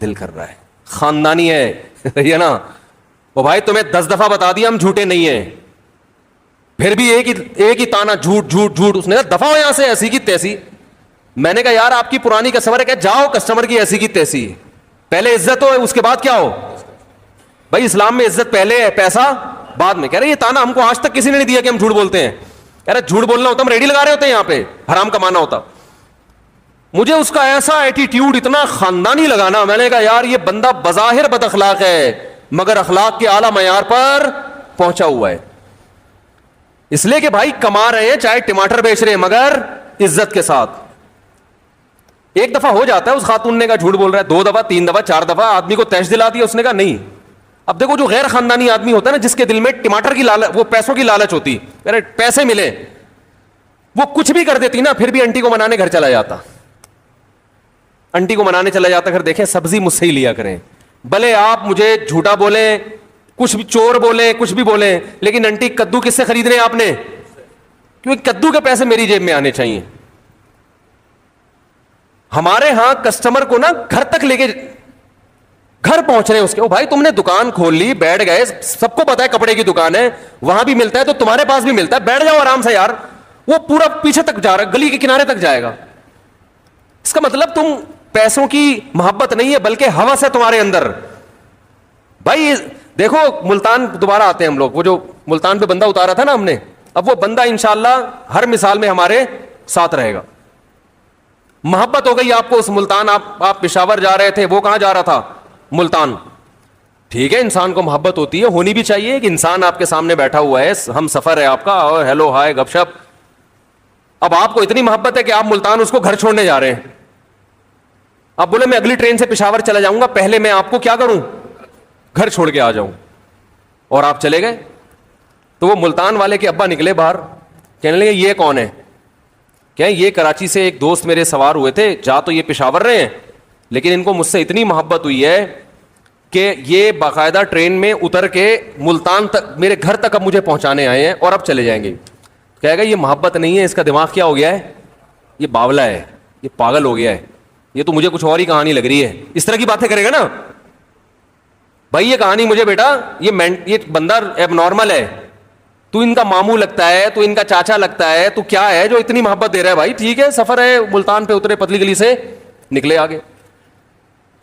دل کر رہا ہے, خاندانی ہے. ہے نا. وہ بھائی تمہیں 10 دفعہ بتا دیا ہم جھوٹے نہیں ہیں, پھر بھی ایک ہی تانا جھوٹ جھوٹ جھوٹ. اس نے کہا دفعہ ہو یہاں سے, ایسی کی تیسی. میں نے کہا یار آپ کی پرانی کسٹمر ہے, کہ جاؤ کسٹمر کی ایسی کی تیسی. پہلے عزت ہو اس کے بعد کیا ہو. بھائی اسلام میں عزت پہلے ہے, پیسہ بعد میں. کہہ رہے یہ تانا ہم کو آج تک کسی نے نہیں دیا کہ ہم جھوٹ بولتے ہیں. کہہ رہے جھوٹ بولنا ہوتا ہم ریڈی لگا رہے ہوتے ہیں یہاں پہ, حرام کمانا ہوتا. مجھے اس کا ایسا ایٹیٹیوڈ اتنا خاندانی لگانا, میں نے کہا یار یہ بندہ بظاہر بد اخلاق ہے مگر اخلاق کے اعلیٰ معیار پر پہنچا ہوا ہے. اس لیے کہ بھائی کما رہے ہیں چاہے ٹماٹر بیچ رہے ہیں مگر عزت کے ساتھ. ایک دفعہ ہو جاتا ہے, اس خاتون نے کہا جھوٹ بول رہا ہے, 2 دفعہ 3 دفعہ 4 دفعہ آدمی کو تیش دلا دیا. اس نے کہا نہیں. اب دیکھو جو غیر خاندانی آدمی ہوتا ہے نا, جس کے دل میں ٹماٹر کی لالچ, وہ پیسوں کی لالچ ہوتی, پیسے ملے, وہ کچھ بھی کر دیتی نا, پھر بھی انٹی کو منانے گھر چلا جاتا. انٹی کو منانے چلا جاتا, گھر دیکھیں سبزی مجھ سے ہی لیا کریں, بھلے آپ مجھے جھوٹا بولیں, کچھ بھی چور بولیں, کچھ بھی بولیں, لیکن انٹی کدو کس سے خریدنے آپ نے, کیونکہ کدو کے پیسے میری جیب میں آنے چاہیے. ہمارے ہاں کسٹمر کو نا گھر تک لے کے گھر پہنچ رہے ہیں اس کے. او بھائی تم نے دکان کھول لی, بیٹھ گئے, سب کو پتا ہے کپڑے کی دکان ہے, وہاں بھی ملتا ہے تو تمہارے پاس بھی ملتا ہے, بیٹھ جاؤ آرام سے یار. وہ پورا پیچھے تک جا رہا ہے, گلی کے کنارے تک جائے گا. اس کا مطلب تم پیسوں کی محبت نہیں ہے بلکہ ہوس ہے تمہارے اندر. بھائی دیکھو ملتان دوبارہ آتے ہیں ہم لوگ, وہ جو ملتان پہ بندہ اتارا تھا نا ہم نے, اب وہ بندہ انشاءاللہ ہر مثال میں ہمارے ساتھ رہے گا. محبت ہو گئی آپ کو اس ملتان, آپ پشاور جا رہے تھے, وہ کہاں جا رہا تھا, ملتان. ٹھیک ہے انسان کو محبت ہوتی ہے, ہونی بھی چاہیے. کہ انسان آپ کے سامنے بیٹھا ہوا ہے, ہم سفر ہے آپ کا, اور ہیلو ہائے گپ شپ. اب آپ کو اتنی محبت ہے کہ آپ ملتان اس کو گھر چھوڑنے جا رہے ہیں. اب بولے میں اگلی ٹرین سے پشاور چلا جاؤں گا, پہلے میں آپ کو کیا کروں, گھر چھوڑ کے آ جاؤں. اور آپ چلے گئے. تو وہ ملتان والے کے ابا نکلے باہر, کہنے لگے یہ کون ہے. کہ یہ کراچی سے ایک دوست میرے سوار ہوئے تھے, جا تو یہ پشاور رہے ہیں لیکن ان کو مجھ سے اتنی محبت ہوئی ہے کہ یہ باقاعدہ ٹرین میں اتر کے ملتان تک, میرے گھر تک اب مجھے پہنچانے آئے ہیں اور اب چلے جائیں گے. کہے گا یہ محبت نہیں ہے, اس کا دماغ کیا ہو گیا ہے, یہ باولا ہے, یہ پاگل ہو گیا ہے, یہ تو مجھے کچھ اور ہی کہانی لگ رہی ہے. اس طرح کی باتیں کرے گا نا. بھائی یہ کہانی مجھے بیٹا, یہ بندہ ایب نارمل ہے, تو ان کا ماموں لگتا ہے, تو ان کا چاچا لگتا ہے, تو کیا ہے جو اتنی محبت دے رہا ہے. بھائی ٹھیک ہے سفر ہے, ملتان پہ اترے, پتلی گلی سے نکلے آگے.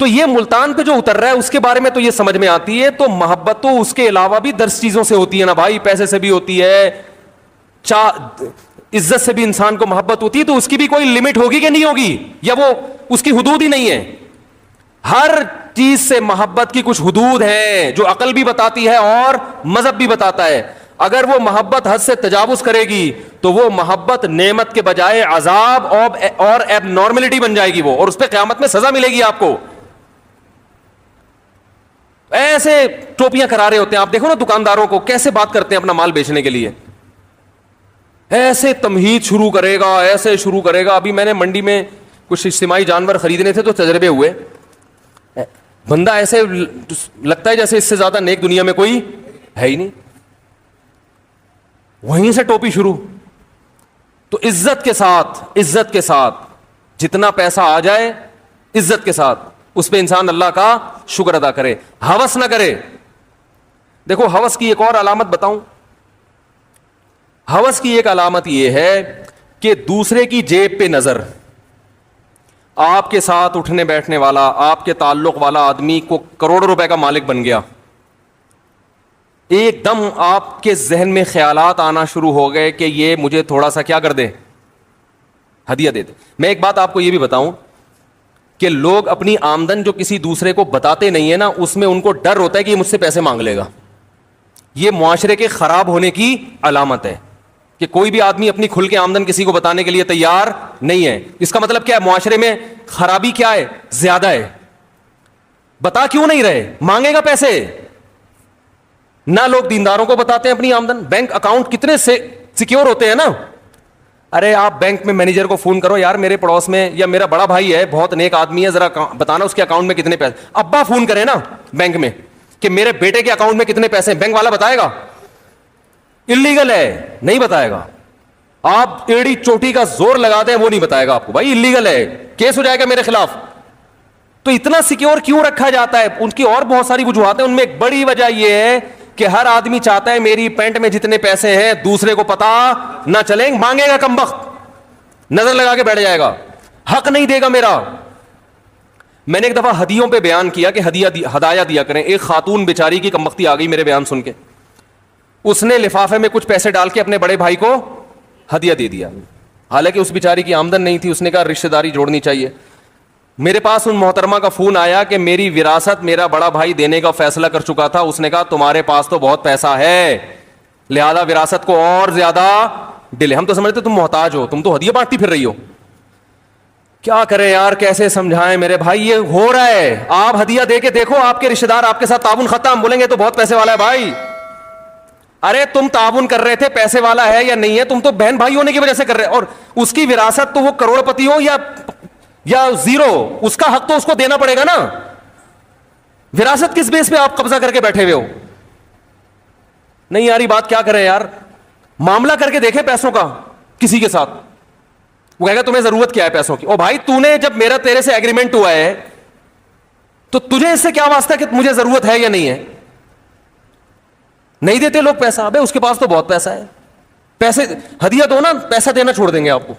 تو یہ ملتان پہ جو اتر رہا ہے اس کے بارے میں تو یہ سمجھ میں آتی ہے. تو محبت تو اس کے علاوہ بھی 10 چیزوں سے ہوتی ہے نا بھائی, پیسے سے بھی ہوتی ہے, عزت سے بھی انسان کو محبت ہوتی ہے. تو اس کی بھی کوئی لمٹ ہوگی کہ نہیں ہوگی, یا وہ اس کی حدود ہی نہیں ہے. ہر چیز سے محبت کی کچھ حدود ہیں جو عقل بھی بتاتی ہے اور مذہب بھی بتاتا ہے. اگر وہ محبت حد سے تجاوز کرے گی تو وہ محبت نعمت کے بجائے عذاب اور ایب نارملٹی بن جائے گی وہ, اور اس پہ قیامت میں سزا ملے گی آپ کو. ایسے ٹوپیاں کرا رہے ہوتے ہیں آپ, دیکھو نا دکانداروں کو کیسے بات کرتے ہیں اپنا مال بیچنے کے لیے. ایسے تمہید شروع کرے گا, ایسے شروع کرے گا. ابھی میں نے منڈی میں کچھ اجتماعی جانور خریدنے تھے تو تجربے ہوئے. بندہ ایسے لگتا ہے جیسے اس سے زیادہ نیک دنیا میں کوئی ہے ہی نہیں. وہیں سے ٹوپی شروع. تو عزت کے ساتھ جتنا پیسہ آ جائے عزت کے ساتھ اس پہ انسان اللہ کا شکر ادا کرے, ہوس نہ کرے. دیکھو ہوس کی ایک اور علامت بتاؤں. ہوس کی ایک علامت یہ ہے کہ دوسرے کی جیب پہ نظر. آپ کے ساتھ اٹھنے بیٹھنے والا, آپ کے تعلق والا آدمی کو کروڑوں روپے کا مالک بن گیا, ایک دم آپ کے ذہن میں خیالات آنا شروع ہو گئے کہ یہ مجھے تھوڑا سا کیا کر دے, ہدیہ دے دے. میں ایک بات آپ کو یہ بھی بتاؤں کہ لوگ اپنی آمدن جو کسی دوسرے کو بتاتے نہیں ہے نا, اس میں ان کو ڈر ہوتا ہے کہ یہ مجھ سے پیسے مانگ لے گا. یہ معاشرے کے خراب ہونے کی علامت ہے. کہ کوئی بھی آدمی اپنی کھل کے آمدن کسی کو بتانے کے لیے تیار نہیں ہے. اس کا مطلب کیا ہے؟ معاشرے میں خرابی کیا ہے؟ زیادہ ہے. بتا کیوں نہیں رہے؟ مانگے گا پیسے. نہ لوگ دینداروں کو بتاتے ہیں اپنی آمدن. بینک اکاؤنٹ کتنے سے سیکیور ہوتے ہیں نا. ارے آپ بینک میں مینیجر کو فون کرو, یار میرے پڑوس میں یا میرا بڑا بھائی ہے, بہت نیک آدمی ہے, ذرا بتانا اس کے اکاؤنٹ میں کتنے پیسے. ابا فون کرے نا بینک میں کہ میرے بیٹے کے اکاؤنٹ میں کتنے پیسے ہیں, بینک والا بتائے گا؟ اللیگل ہے, نہیں بتائے گا. آپ ایڑی چوٹی کا زور لگاتے ہیں وہ نہیں بتائے گا آپ کو, بھائی اللیگل ہے, کیس ہو جائے گا میرے خلاف. تو اتنا سیکیور کیوں رکھا جاتا ہے؟ ان کی اور بہت ساری وجوہات ہیں, ان میں ایک بڑی وجہ یہ ہے کہ ہر آدمی چاہتا ہے میری پینٹ میں جتنے پیسے ہیں دوسرے کو پتا نہ چلیں. مانگے گا کمبخت, نظر لگا کے بیٹھ جائے گا, حق نہیں دے گا میرا. میں نے ایک دفعہ ہدیوں پہ بیان کیا کہ ہدایہ دیا کریں. ایک خاتون بیچاری کی کمبختی آ گئی میرے بیان سن کے, اس نے لفافے میں کچھ پیسے ڈال کے اپنے بڑے بھائی کو ہدیہ دے دیا. حالانکہ اس بیچاری کی آمدن نہیں تھی. اس نے کہا رشتہ داری جوڑنی چاہیے. میرے پاس ان محترمہ کا فون آیا کہ میری وراثت میرا بڑا بھائی دینے کا فیصلہ کر چکا تھا. اس نے کہا تمہارے پاس تو بہت پیسہ ہے, لہذا وراثت کو اور زیادہ ڈیلے. ہم تو سمجھتے تم محتاج ہو, تم تو ہدیہ بانٹتی پھر رہی ہو. کیا کریں یار, کیسے سمجھائیں میرے بھائی, یہ ہو رہا ہے. آپ ہدیہ دے کے دیکھو, آپ کے رشتہ دار آپ کے ساتھ تعاون ختم, بولیں گے تو بہت پیسے والا ہے بھائی. ارے تم تعاون کر رہے تھے, پیسے والا ہے یا نہیں ہے, تم تو بہن بھائی ہونے کی وجہ سے کر رہے. اور اس کی وراثت تو وہ کروڑ پتی ہو یا زیرو, اس کا حق تو اس کو دینا پڑے گا نا. وراثت کس بیس پہ آپ قبضہ کر کے بیٹھے ہوئے ہو؟ نہیں یار یہ بات کیا کریں یار. معاملہ کر کے دیکھیں پیسوں کا کسی کے ساتھ, وہ کہے گا تمہیں ضرورت کیا ہے پیسوں کی. او بھائی تو نے جب میرا تیرے سے ایگریمنٹ ہوا ہے تو تجھے اس سے کیا واسطہ کہ مجھے ضرورت ہے یا نہیں ہے؟ نہیں دیتے لوگ پیسہ. ابے اس کے پاس تو بہت پیسہ ہے, پیسے ہدیہ دو نا, پیسہ دینا چھوڑ دیں گے آپ کو.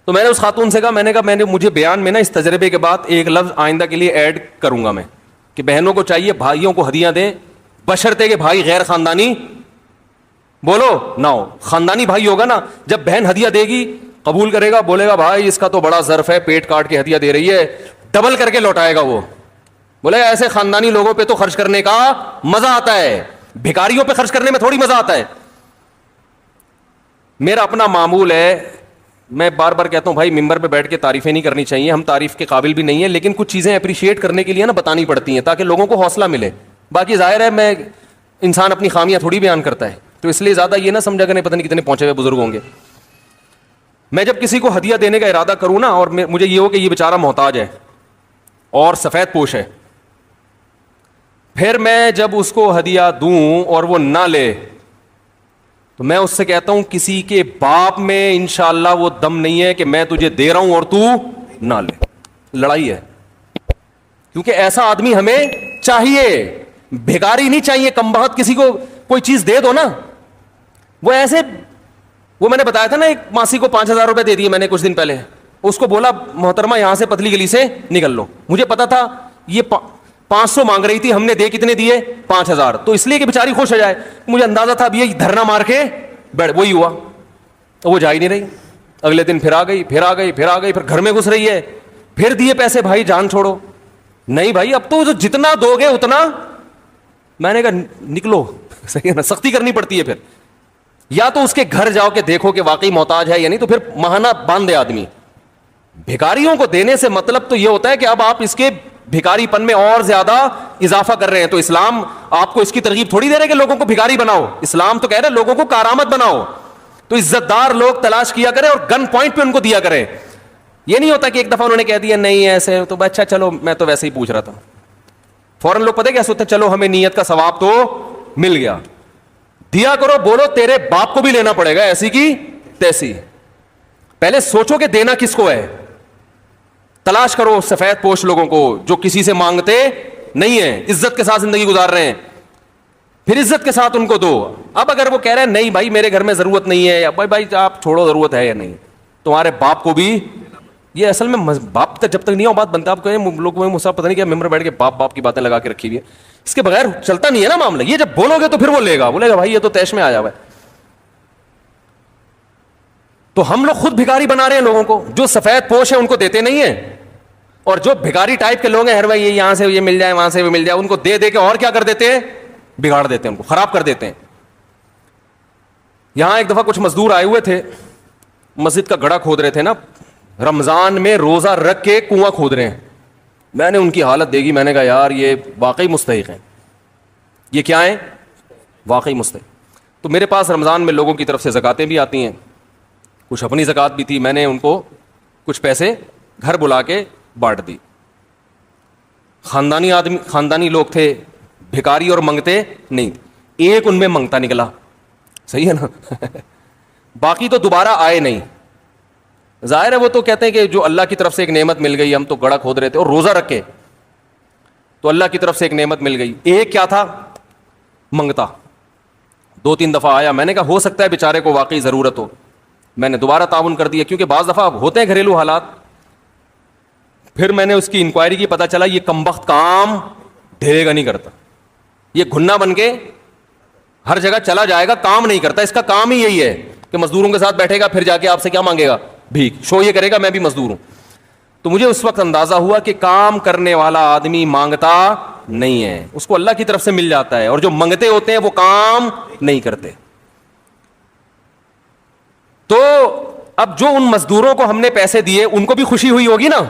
تو میں نے اس خاتون سے کہا, میں نے کہا مجھے بیان میں نا اس تجربے کے بعد ایک لفظ آئندہ کے لیے ایڈ کروں گا میں, کہ بہنوں کو چاہیے بھائیوں کو ہدیاں دیں, بشرطے کہ بھائی غیر خاندانی بولو نہ ہو. خاندانی بھائی ہوگا نا, جب بہن ہدیہ دے گی قبول کرے گا, بولے گا بھائی اس کا تو بڑا ظرف ہے, پیٹ کاٹ کے ہدیہ دے رہی ہے, ڈبل کر کے لوٹائے گا. وہ بولے گا ایسے خاندانی لوگوں پہ تو خرچ کرنے کا مزہ آتا ہے, بھکاریوں پہ خرچ کرنے میں تھوڑی مزہ آتا ہے. میرا اپنا معمول ہے, میں بار بار کہتا ہوں بھائی ممبر پہ بیٹھ کے تعریفیں نہیں کرنی چاہیے, ہم تعریف کے قابل بھی نہیں ہیں, لیکن کچھ چیزیں اپریشیٹ کرنے کے لیے نا بتانی پڑتی ہیں تاکہ لوگوں کو حوصلہ ملے. باقی ظاہر ہے میں انسان اپنی خامیاں تھوڑی بیان کرتا ہے, تو اس لیے زیادہ یہ نہ سمجھا کریں پتہ نہیں کتنے پہنچے ہوئے بزرگ ہوں گے. میں جب کسی کو ہدیہ دینے کا ارادہ کروں نا, اور مجھے یہ ہو کہ یہ بیچارہ محتاج ہے اور سفید پوش ہے, پھر میں جب اس کو ہدیہ دوں اور وہ نہ لے تو میں اس سے کہتا ہوں کسی کے باپ میں انشاءاللہ وہ دم نہیں ہے کہ میں تجھے دے رہا ہوں اور تو نہ لے. لڑائی ہے, کیونکہ ایسا آدمی ہمیں چاہیے, بھیکاری نہیں چاہیے. کم بخت کسی کو کوئی چیز دے دو نا, وہ ایسے, وہ میں نے بتایا تھا نا ایک ماسی کو 5,000 روپے دے دیے میں نے کچھ دن پہلے. اس کو بولا محترمہ یہاں سے پتلی گلی سے نکل لو. مجھے پتا تھا یہ 500 مانگ رہی تھی, ہم نے دے کتنے دیے 5,000, تو اس لیے کہ بیچاری خوش ہو جائے. مجھے اندازہ تھا اب یہ دھرنا مار کے بیٹھ, وہی ہوا, تو وہ جا ہی نہیں رہی. اگلے دن پھر آ گئی, پھر گھر میں گھس رہی ہے, پھر دیے پیسے, بھائی جان چھوڑو. نہیں بھائی اب تو جتنا دو گے اتنا. میں نے کہا نکلو, صحیح ہے نا, سختی کرنی پڑتی ہے. پھر یا تو اس کے گھر جاؤ کہ دیکھو کہ واقعی محتاج ہے یا نہیں, تو پھر ماہانہ باندھ دے آدمی. بھکاریوں کو دینے سے مطلب تو یہ ہوتا ہے کہ اب آپ اس کے بھکاری پن میں اور زیادہ اضافہ کر رہے ہیں. تو اسلام آپ کو اس کی ترغیب تھوڑی دے رہے کہ لوگوں کو بھکاری بناؤ, اسلام تو کہہ رہے لوگوں کو کارآمد بناؤ. تو عزت دار لوگ تلاش کیا کریں اور گن پوائنٹ پہ ان کو دیا کریں. یہ نہیں ہوتا کہ ایک دفعہ انہوں نے کہہ دیا نہیں ایسے, تو اچھا چلو میں تو ویسے ہی پوچھ رہا تھا, فوراً لوگ پتہ کیا سوچتے ہیں, چلو ہمیں نیت کا ثواب تو مل گیا. دیا کرو, بولو تیرے باپ کو بھی لینا پڑے گا ایسی کی تیسی. پہلے سوچو کہ دینا کس کو ہے. تلاش کرو سفید پوش لوگوں کو جو کسی سے مانگتے نہیں ہیں, عزت کے ساتھ زندگی گزار رہے ہیں, پھر عزت کے ساتھ ان کو دو. اب اگر وہ کہہ رہے ہیں نہیں بھائی میرے گھر میں ضرورت نہیں ہے, یا بھائی آپ چھوڑو ضرورت ہے یا نہیں, تمہارے باپ کو بھی. یہ اصل میں باپ تک جب تک نہیں ہو بات بنتا. آپ کہیں لوگ پتہ نہیں کیا ممبر بیٹھ کے باپ کی باتیں لگا کے رکھی ہوئی ہے, اس کے بغیر چلتا نہیں ہے نا معاملہ. یہ جب بولو گے تو پھر وہ لے گا, بولے گا بھائی یہ تو تیش میں آیا ہوا ہے. تو ہم لوگ خود بھکاری بنا رہے ہیں لوگوں کو. جو سفید پوش ہیں ان کو دیتے نہیں ہیں, اور جو بھکاری ٹائپ کے لوگ ہیں ہر بھائی یہاں سے یہ مل جائے وہاں سے وہ مل جائے, ان کو دے دے کے اور کیا کر دیتے ہیں, بگاڑ دیتے ہیں, ان کو خراب کر دیتے ہیں. یہاں ایک دفعہ کچھ مزدور آئے ہوئے تھے, مسجد کا گڑھا کھود رہے تھے نا, رمضان میں روزہ رکھ کے کنواں کھود رہے ہیں. میں نے ان کی حالت دیکھی, میں نے کہا یار یہ واقعی مستحق ہیں, یہ کیا ہیں, واقعی مستحق. تو میرے پاس رمضان میں لوگوں کی طرف سے زکاتیں بھی آتی ہیں, کچھ اپنی زکات بھی تھی, میں نے ان کو کچھ پیسے گھر بلا کے بانٹ دی. خاندانی لوگ تھے, بھکاری اور منگتے نہیں, ایک ان میں منگتا نکلا, صحیح ہے نا باقی تو دوبارہ آئے نہیں. ظاہر ہے وہ تو کہتے ہیں کہ جو اللہ کی طرف سے ایک نعمت مل گئی, ہم تو گڑھا کھود رہے تھے اور روزہ رکھے تو اللہ کی طرف سے ایک نعمت مل گئی. ایک کیا تھا, منگتا. 2-3 دفعہ آیا, میں نے کہا ہو سکتا ہے بیچارے کو واقعی ضرورت ہو, میں نے دوبارہ تعاون کر دیا, کیونکہ بعض دفعہ ہوتے ہیں گھریلو حالات. پھر میں نے اس کی انکوائری کی, پتہ چلا یہ کمبخت کام ڈھیرے گا نہیں کرتا, یہ گھنا بن کے ہر جگہ چلا جائے گا, کام نہیں کرتا. اس کا کام ہی یہی ہے کہ مزدوروں کے ساتھ بیٹھے گا, پھر جا کے آپ سے کیا مانگے گا, بھیک. شو یہ کرے گا میں بھی مزدور ہوں. تو مجھے اس وقت اندازہ ہوا کہ کام کرنے والا آدمی مانگتا نہیں ہے, اس کو اللہ کی طرف سے مل جاتا ہے, اور جو منگتے ہوتے ہیں وہ کام نہیں کرتے. تو اب جو ان مزدوروں کو ہم نے پیسے دیے ان کو بھی خوشی ہوئی ہوگی نا,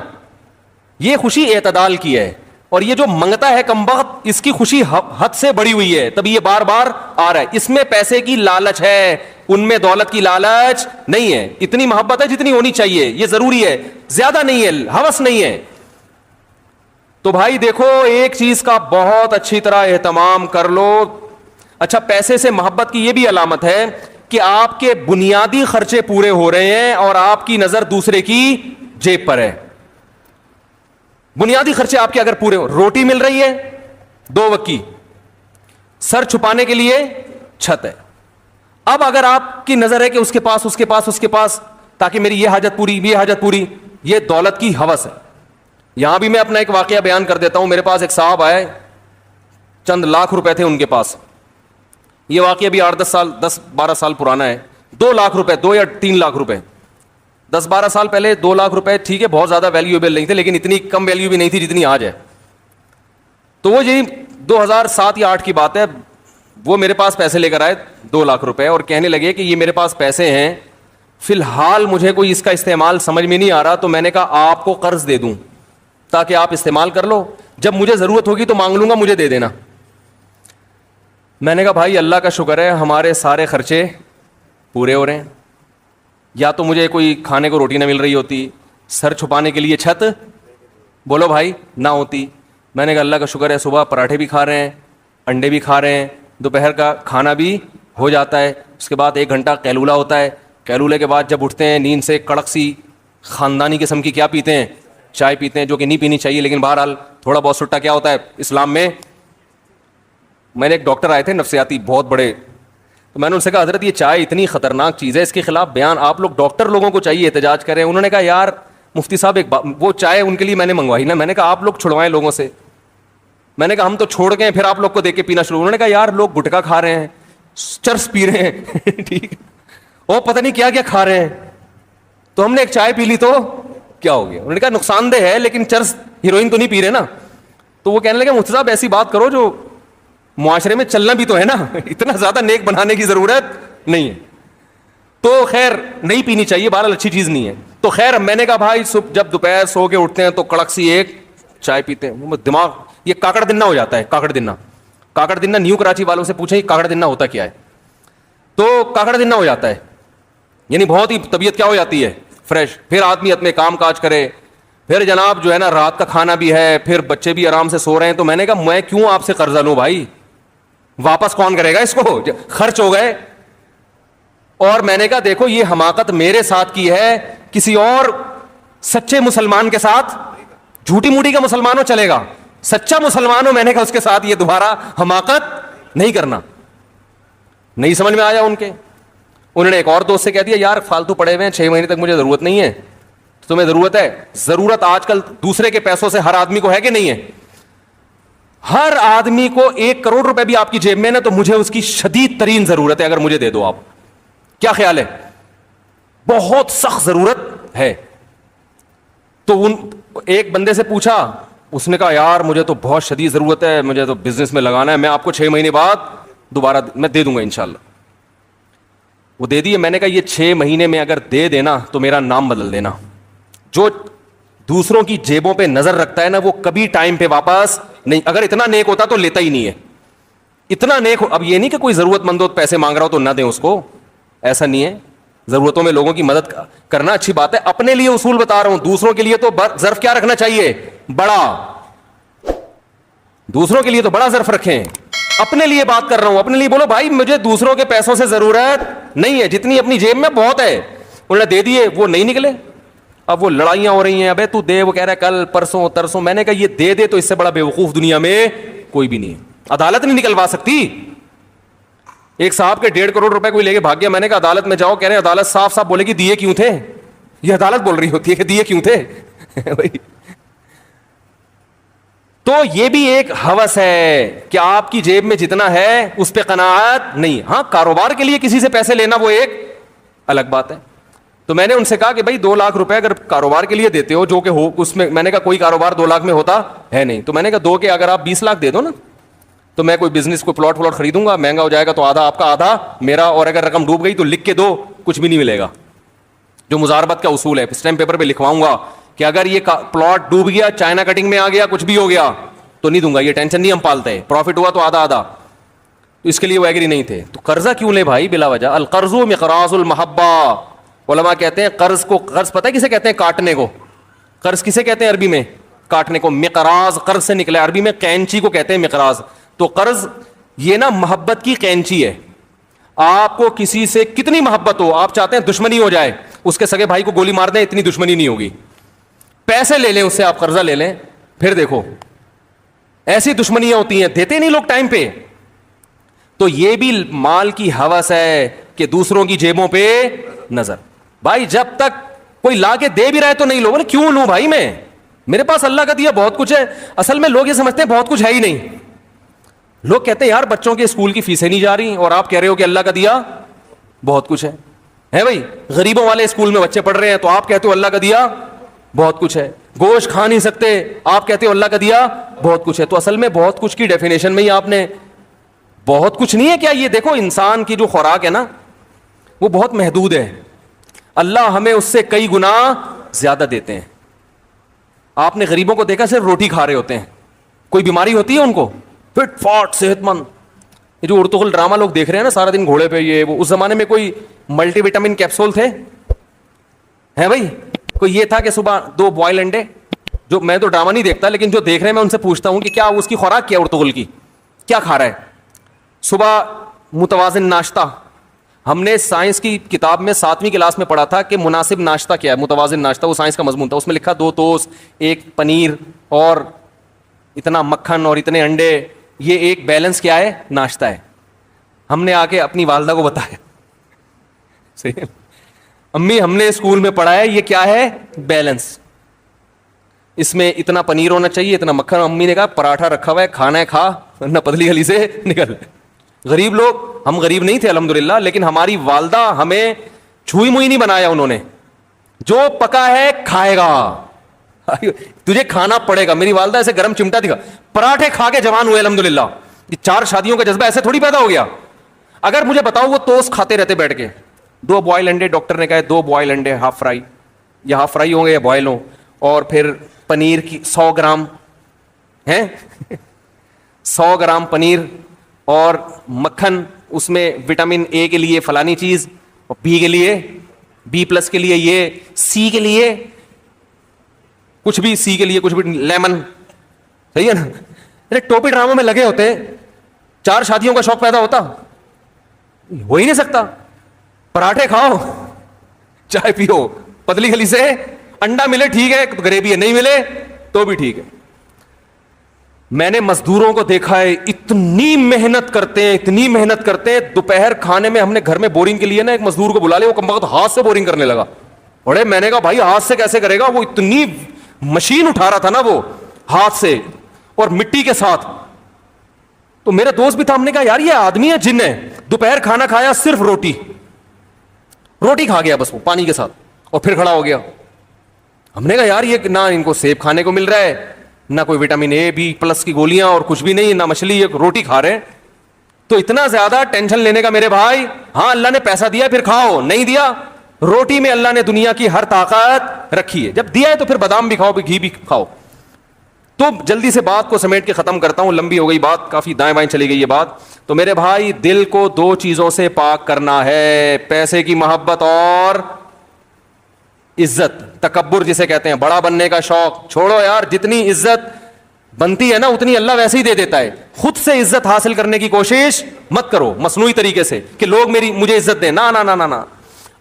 یہ خوشی اعتدال کی ہے. اور یہ جو منگتا ہے کمبخت, اس کی خوشی حد سے بڑی ہوئی ہے, تبھی یہ بار بار آ رہا ہے. اس میں پیسے کی لالچ ہے, ان میں دولت کی لالچ نہیں ہے. اتنی محبت ہے جتنی ہونی چاہیے, یہ ضروری ہے, زیادہ نہیں ہے, ہوس نہیں ہے. تو بھائی دیکھو, ایک چیز کا بہت اچھی طرح اہتمام کر لو. اچھا, پیسے سے محبت کی یہ بھی علامت ہے کہ آپ کے بنیادی خرچے پورے ہو رہے ہیں اور آپ کی نظر دوسرے کی جیب پر ہے. بنیادی خرچے آپ کے اگر پورے ہو, روٹی مل رہی ہے 2 وقت کی, سر چھپانے کے لیے چھت ہے. اب اگر آپ کی نظر ہے کہ اس کے پاس تاکہ میری یہ حاجت پوری, یہ دولت کی ہوس ہے. یہاں بھی میں اپنا ایک واقعہ بیان کر دیتا ہوں. میرے پاس ایک صاحب آئے, چند لاکھ روپے تھے ان کے پاس. یہ واقعہ بھی 10-12 سال پرانا ہے. 2 لاکھ روپے, 2 یا 3 لاکھ روپے, 10-12 سال پہلے 2 لاکھ روپے ٹھیک ہے, بہت زیادہ ویلیویبل نہیں تھے, لیکن اتنی کم ویلیو بھی نہیں تھی جتنی آج ہے. تو وہ یہی 2007 یا 2008 کی بات ہے, وہ میرے پاس پیسے لے کر آئے 2 لاکھ روپے, اور کہنے لگے کہ یہ میرے پاس پیسے ہیں, فی الحال مجھے کوئی اس کا استعمال سمجھ میں نہیں آ رہا, تو میں نے کہا آپ کو قرض دے دوں تاکہ آپ استعمال کر لو, جب مجھے ضرورت ہوگی تو مانگ لوں گا, مجھے دے دینا. میں نے کہا بھائی اللہ کا شکر ہے ہمارے سارے خرچے پورے ہو رہے ہیں. یا تو مجھے کوئی کھانے کو روٹی نہ مل رہی ہوتی, سر چھپانے کے لیے چھت بولو بھائی نہ ہوتی. میں نے کہا اللہ کا شکر ہے صبح پراٹھے بھی کھا رہے ہیں, انڈے بھی کھا رہے ہیں, دوپہر کا کھانا بھی ہو جاتا ہے, اس کے بعد 1 گھنٹہ قیلولہ ہوتا ہے. قیلولے کے بعد جب اٹھتے ہیں نیند سے, کڑک سی خاندانی قسم کی کیا پیتے ہیں, چائے پیتے ہیں, جو کہ نہیں پینی چاہیے, لیکن بہرحال تھوڑا بہت سٹا کیا ہوتا ہے اسلام میں. میں نے ایک ڈاکٹر آئے تھے نفسیاتی بہت بڑے, تو میں نے ان سے کہا حضرت یہ چائے اتنی خطرناک چیز ہے, اس کے خلاف بیان آپ لوگ ڈاکٹر لوگوں کو چاہیے احتجاج کریں. انہوں نے کہا یار مفتی صاحب وہ چائے ان کے لیے میں نے منگوائی نا, میں نے کہا آپ لوگ چھڑوائیں لوگوں سے. میں نے کہا ہم تو چھوڑ گئے, پھر آپ لوگ کو دیکھ کے پینا شروع. انہوں نے کہا یار لوگ گٹکا کھا رہے ہیں, چرس پی رہے ہیں ٹھیک, اور پتہ نہیں کیا کیا کھا رہے ہیں, تو ہم نے ایک چائے پی لی تو کیا ہو گیا. انہوں نے کہا نقصان دہ ہے لیکن چرس ہیروئن تو نہیں پی رہے نا. تو وہ کہنے لگے مفتی صاحب ایسی بات کرو جو معاشرے میں چلنا بھی تو ہے نا, اتنا زیادہ نیک بنانے کی ضرورت نہیں ہے. تو خیر نہیں پینی چاہیے, بہرحال اچھی چیز نہیں ہے. تو خیر میں نے کہا بھائی جب دوپہر سو کے اٹھتے ہیں تو کڑک سی ایک چائے پیتے ہیں, دماغ یہ کاکڑ دنہ ہو جاتا ہے. کاکڑ دنہ نیو کراچی والوں سے پوچھیں کاکڑ دنہ ہوتا کیا ہے, تو کاکڑ دنہ ہو جاتا ہے, یعنی بہت ہی طبیعت کیا ہو جاتی ہے فریش. پھر آدمی اپنے کام کاج کرے, پھر جناب جو ہے نا رات کا کھانا بھی ہے, پھر بچے بھی آرام سے سو رہے ہیں. تو میں نے کہا میں کیوں آپ سے قرضہ لوں بھائی, واپس کون کرے گا اس کو, خرچ ہو گئے. اور میں نے کہا دیکھو یہ حماقت میرے ساتھ کی ہے, کسی اور سچے مسلمان کے ساتھ, جھوٹی موٹی کا مسلمان ہو چلے گا, سچا مسلمان ہو میں نے کہا اس کے ساتھ یہ دوبارہ حماقت نہیں کرنا. نہیں سمجھ میں آیا ان کے. انہوں نے ایک اور دوست سے کہہ دیا یار فالتو پڑے ہوئے ہیں, 6 مہینے تک مجھے ضرورت نہیں ہے. تمہیں ضرورت ہے, ضرورت آج کل دوسرے کے پیسوں سے ہر آدمی کو ہے کہ نہیں ہے. ہر آدمی کو 1 کروڑ روپے بھی آپ کی جیب میں نا, تو مجھے اس کی شدید ترین ضرورت ہے, اگر مجھے دے دو آپ. کیا خیال ہے, بہت سخت ضرورت ہے. تو ایک بندے سے پوچھا, اس نے کہا یار مجھے تو بہت شدید ضرورت ہے, مجھے تو بزنس میں لگانا ہے, میں آپ کو 6 مہینے بعد دوبارہ میں دے دوں گا انشاءاللہ. وہ دے دیے. میں نے کہا یہ 6 مہینے میں اگر دے دینا تو میرا نام بدل دینا. جو دوسروں کی جیبوں پہ نظر رکھتا ہے نا وہ کبھی ٹائم پہ واپس نہیں. اگر اتنا نیک ہوتا تو لیتا ہی نہیں ہے. اتنا نیک ہو. اب یہ نہیں کہ کوئی ضرورت مند ہو پیسے مانگ رہا ہو تو نہ دیں اس کو, ایسا نہیں ہے. ضرورتوں میں لوگوں کی مدد کرنا اچھی بات ہے. اپنے لیے اصول بتا رہا ہوں, دوسروں کے لیے تو ظرف کیا رکھنا چاہیے, بڑا. دوسروں کے لیے تو بڑا ظرف رکھیں. اپنے لیے بات کر رہا ہوں, اپنے لیے بولو بھائی مجھے دوسروں کے پیسوں سے ضرورت نہیں ہے, جتنی اپنی جیب میں بہت ہے. انہوں نے دے دیے, وہ نہیں نکلے. اب وہ لڑائیاں ہو رہی ہیں, ابے تو دے, وہ کہہ رہا ہے کل پرسوں ترسوں. میں نے کہا یہ دے دے تو اس سے بڑا بیوقوف دنیا میں کوئی بھی نہیں ہے. عدالت نہیں نکلوا سکتی. ایک صاحب کے 1.5 کروڑ روپے کوئی لے کے بھاگ گیا. میں نے کہا عدالت میں جاؤ. کہہ رہے ہیں عدالت صاف صاف بولے کہ دیے کیوں تھے. یہ عدالت بول رہی ہوتی ہے کہ دیے کیوں تھے. تو یہ بھی ایک ہوس ہے کہ آپ کی جیب میں جتنا ہے اس پہ قناعت نہیں. ہاں کاروبار کے لیے کسی سے پیسے لینا وہ ایک الگ بات ہے. تو میں نے ان سے کہا کہ بھائی 2 لاکھ روپے اگر کاروبار کے لیے دیتے ہو جو کہ ہو اس میں نے کہا کوئی کاروبار 2 لاکھ میں ہوتا ہے نہیں. تو میں نے کہا 2 کے اگر آپ 20 لاکھ دے دو نا تو میں کوئی بزنس کو پلاٹ خریدوں گا, مہنگا ہو جائے گا تو آدھا آپ کا آدھا میرا, اور اگر رقم ڈوب گئی تو لکھ کے دو, کچھ بھی نہیں ملے گا. جو مزاربت کا اصول ہے اسٹیمپ پیپر پہ لکھواؤں گا کہ اگر یہ پلاٹ ڈوب گیا, چائنا کٹنگ میں آ گیا, کچھ بھی ہو گیا تو نہیں دوں گا, یہ ٹینشن نہیں ہم پالتے. پروفٹ ہوا تو آدھا آدھا. تو اس کے لیے وہ ایگری نہیں تھے. تو قرضہ کیوں لے بھائی بلا وجہ. القرض مقراض المحبہ. علماء کہتے ہیں قرض پتہ ہے کسے کہتے ہیں, کاٹنے کو. قرض کسے کہتے ہیں عربی میں, کاٹنے کو. مقراض قرض سے نکلا, عربی میں قینچی کو کہتے ہیں مقراض. تو قرض یہ نا محبت کی قینچی ہے. آپ کو کسی سے کتنی محبت ہو, آپ چاہتے ہیں دشمنی ہو جائے, اس کے سگے بھائی کو گولی مار دیں, اتنی دشمنی نہیں ہوگی. پیسے لے لیں اس سے, آپ قرضہ لے لیں, پھر دیکھو ایسی دشمنیاں ہوتی ہیں, دیتے نہیں لوگ ٹائم پہ. تو یہ بھی مال کی ہوس ہے کہ دوسروں کی جیبوں پہ نظر. بھائی جب تک کوئی لا کے دے بھی رہا ہے تو نہیں لو. بولے کیوں لوں بھائی, میں میرے پاس اللہ کا دیا بہت کچھ ہے. اصل میں لوگ یہ سمجھتے ہیں بہت کچھ ہے ہی نہیں. لوگ کہتے ہیں یار بچوں کے اسکول کی فیسیں نہیں جا رہی, اور آپ کہہ رہے ہو کہ اللہ کا دیا بہت کچھ ہے بھائی. غریبوں والے اسکول میں بچے پڑھ رہے ہیں تو آپ کہتے ہو اللہ کا دیا بہت کچھ ہے. گوشت کھا نہیں سکتے, آپ کہتے ہو اللہ کا دیا بہت کچھ ہے. تو اصل میں بہت کچھ کی ڈیفینیشن میں ہی آپ نے بہت کچھ نہیں ہے کیا. یہ دیکھو انسان کی جو خوراک ہے نا وہ بہت محدود ہے. اللہ ہمیں اس سے کئی گنا زیادہ دیتے ہیں. آپ نے غریبوں کو دیکھا صرف روٹی کھا رہے ہوتے ہیں, کوئی بیماری ہوتی ہے ان کو, فٹ فاٹ صحت مند. یہ جو ارطغرل ڈرامہ لوگ دیکھ رہے ہیں نا سارا دن گھوڑے پہ, یہ وہ اس زمانے میں کوئی ملٹی وٹامن کیپسول تھے ہیں بھائی. کوئی یہ تھا کہ صبح 2 بوائل انڈے, جو میں تو ڈرامہ نہیں دیکھتا لیکن جو دیکھ رہے ہیں میں ان سے پوچھتا ہوں کہ کیا اس کی خوراک کیا ارطغرل کی, کیا کھا رہا ہے. صبح متوازن ناشتہ. ہم نے سائنس کی کتاب میں 7ویں کلاس میں پڑھا تھا کہ مناسب ناشتہ کیا ہے, متوازن ناشتہ. وہ سائنس کا مضمون تھا, اس میں لکھا 2 ٹوسٹ, 1 پنیر اور اتنا مکھن اور اتنے انڈے, یہ ایک بیلنس کیا ہے, ناشتہ ہے. ہم نے آ کے اپنی والدہ کو بتایا, صحیح ہے امی ہم نے اسکول میں پڑھا ہے یہ کیا ہے, بیلنس. اس میں اتنا پنیر ہونا چاہیے, اتنا مکھن. امی نے کہا پراٹھا رکھا ہوا ہے, کھانا ہے کھا, ورنہ پتلی گلی سے نکل. غریب لوگ, ہم غریب نہیں تھے الحمدللہ, لیکن ہماری والدہ ہمیں چھوئی موئی نہیں بنایا انہوں نے. جو پکا ہے کھائے گا, تجھے کھانا پڑے گا. میری والدہ ایسے گرم چمٹا دکھا, پراٹھے کھا کے جوان ہوئے الحمدللہ. 4 شادیوں کا جذبہ ایسے تھوڑی پیدا ہو گیا. اگر مجھے بتاؤ وہ ٹوسٹ کھاتے رہتے بیٹھ کے. 2 بوائل انڈے, ڈاکٹر نے کہا 2 بوائل انڈے ہاف فرائی, یا ہاف فرائی ہوں گے یا بوائل ہوں, اور پھر پنیر کی 100 گرام ہیں 100 گرام پنیر, اور مکھن, اس میں وٹامن اے کے لیے فلانی چیز, اور بی کے لیے B+ کے لیے یہ, سی کے لیے کچھ بھی, سی کے لیے کچھ بھی, لیمن. صحیح ہے نا. ارے ٹوپی ڈراموں میں لگے ہوتے, 4 شادیوں کا شوق پیدا ہوتا, ہو ہی نہیں سکتا. پراٹھے کھاؤ, چائے پیو, پتلی گلی سے انڈا ملے ٹھیک ہے, گریوی ہے, نہیں ملے تو بھی ٹھیک ہے. میں نے مزدوروں کو دیکھا ہے اتنی محنت کرتے ہیں, اتنی محنت کرتے ہیں. دوپہر کھانے میں ہم نے گھر میں بورنگ کے لیے نا ایک مزدور کو بلا لیا, وہ کمبخت ہاتھ سے بورنگ کرنے لگا. بڑے میں نے کہا بھائی ہاتھ سے کیسے کرے گا, وہ اتنی مشین اٹھا رہا تھا نا وہ ہاتھ سے اور مٹی کے ساتھ. تو میرا دوست بھی تھا, ہم نے کہا یار یہ آدمی ہے جن ہے. دوپہر کھانا کھایا صرف روٹی کھا گیا بس, وہ پانی کے ساتھ, اور پھر کھڑا ہو گیا. ہم نے کہا یار یہ نہ ان کو سیب کھانے کو مل رہا ہے, نہ کوئی وٹامن A B+ کی گولیاں, اور کچھ بھی نہیں, نہ مچھلی, یہ روٹی کھا رہے ہیں. تو اتنا زیادہ ٹینشن لینے کا میرے بھائی؟ ہاں اللہ نے پیسہ دیا پھر کھاؤ، نہیں دیا روٹی میں اللہ نے دنیا کی ہر طاقت رکھی ہے، جب دیا ہے تو پھر بادام بھی کھاؤ، گھی بھی کھاؤ. تو جلدی سے بات کو سمیٹ کے ختم کرتا ہوں، لمبی ہو گئی بات، کافی دائیں بائیں چلی گئی یہ بات. تو میرے بھائی دل کو دو چیزوں سے پاک کرنا ہے، پیسے کی محبت اور عزت. تکبر جسے کہتے ہیں، بڑا بننے کا شوق چھوڑو یار، جتنی عزت بنتی ہے نا اتنی اللہ ویسے ہی دے دیتا ہے. خود سے عزت حاصل کرنے کی کوشش مت کرو مصنوعی طریقے سے کہ لوگ مجھے عزت دیں، نہ نہ نہ نہ.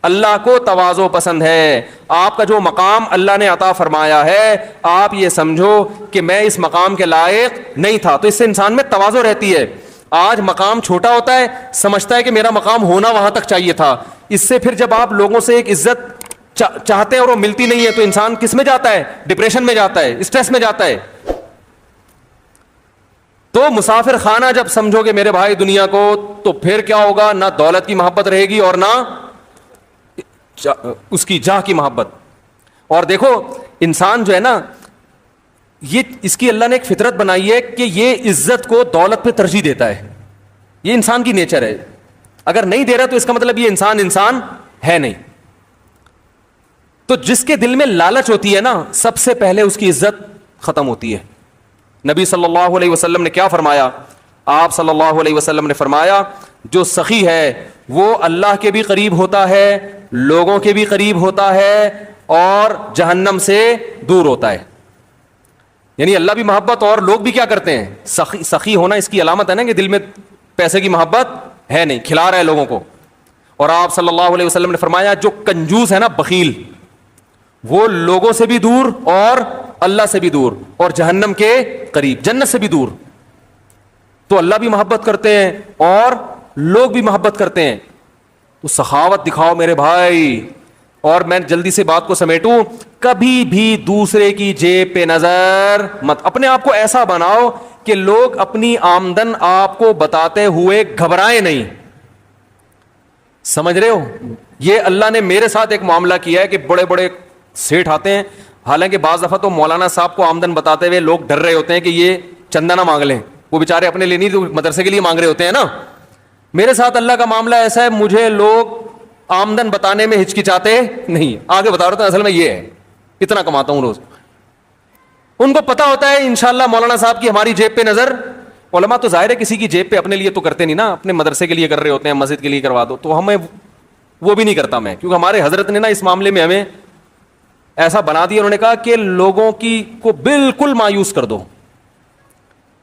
اللہ کو تواضع پسند ہے. آپ کا جو مقام اللہ نے عطا فرمایا ہے، آپ یہ سمجھو کہ میں اس مقام کے لائق نہیں تھا، تو اس سے انسان میں تواضع رہتی ہے. آج مقام چھوٹا ہوتا ہے، سمجھتا ہے کہ میرا مقام ہونا وہاں تک چاہیے تھا. اس سے پھر جب آپ لوگوں سے ایک عزت چاہتے ہیں اور وہ ملتی نہیں ہے تو انسان کس میں جاتا ہے؟ ڈپریشن میں جاتا ہے، اسٹریس میں جاتا ہے. تو مسافر خانہ جب سمجھو گے میرے بھائی دنیا کو، تو پھر کیا ہوگا؟ نہ دولت کی محبت رہے گی اور نہ اس کی جاہ کی محبت. اور دیکھو انسان جو ہے نا، یہ اس کی اللہ نے ایک فطرت بنائی ہے کہ یہ عزت کو دولت پہ ترجیح دیتا ہے. یہ انسان کی نیچر ہے. اگر نہیں دے رہا تو اس کا مطلب یہ انسان ہے نہیں. تو جس کے دل میں لالچ ہوتی ہے نا، سب سے پہلے اس کی عزت ختم ہوتی ہے. نبی صلی اللہ علیہ وسلم نے کیا فرمایا؟ آپ صلی اللہ علیہ وسلم نے فرمایا جو سخی ہے وہ اللہ کے بھی قریب ہوتا ہے، لوگوں کے بھی قریب ہوتا ہے، اور جہنم سے دور ہوتا ہے. یعنی اللہ بھی محبت اور لوگ بھی کیا کرتے ہیں؟ سخی ہونا اس کی علامت ہے نا کہ دل میں پیسے کی محبت ہے نہیں، کھلا رہا ہے لوگوں کو. اور آپ صلی اللہ علیہ وسلم نے فرمایا جو کنجوس ہے نا، بخیل، وہ لوگوں سے بھی دور اور اللہ سے بھی دور اور جہنم کے قریب، جنت سے بھی دور. تو اللہ بھی محبت کرتے ہیں اور لوگ بھی محبت کرتے ہیں. تو سخاوت دکھاؤ میرے بھائی. اور میں جلدی سے بات کو سمیٹوں، کبھی بھی دوسرے کی جیب پہ نظر مت. اپنے آپ کو ایسا بناؤ کہ لوگ اپنی آمدن آپ کو بتاتے ہوئے گھبرائیں نہیں. سمجھ رہے ہو؟ یہ اللہ نے میرے ساتھ ایک معاملہ کیا ہے کہ بڑے بڑے سیٹھ آتے ہیں، حالانکہ بعض دفعہ تو مولانا صاحب کو آمدن بتاتے ہوئے لوگ ڈر رہے ہوتے ہیں کہ یہ چندہ نہ مانگ لیں، وہ بیچارے اپنے لیے نہیں تو مدرسے کے لیے مانگ رہے ہوتے ہیں نا. میرے ساتھ اللہ کا معاملہ ایسا ہے، مجھے لوگ آمدن بتانے میں ہچکچاتے نہیں. آگے بتا رہا ہوں اصل میں یہ ہے، اتنا کماتا ہوں روز. ان کو پتا ہوتا ہے انشاءاللہ مولانا صاحب کی ہماری جیب پہ نظر. علماء تو ظاہر ہے کسی کی جیب پہ اپنے لیے تو کرتے نہیں نا، اپنے مدرسے کے لیے کر رہے ہوتے ہیں، مسجد کے لیے کروا دو. تو ہمیں وہ بھی نہیں کرتا میں، کیونکہ ہمارے حضرت نے نا اس معاملے میں ہمیں ایسا بنا دیا. انہوں نے کہا کہ لوگوں کی کو بالکل مایوس کر دو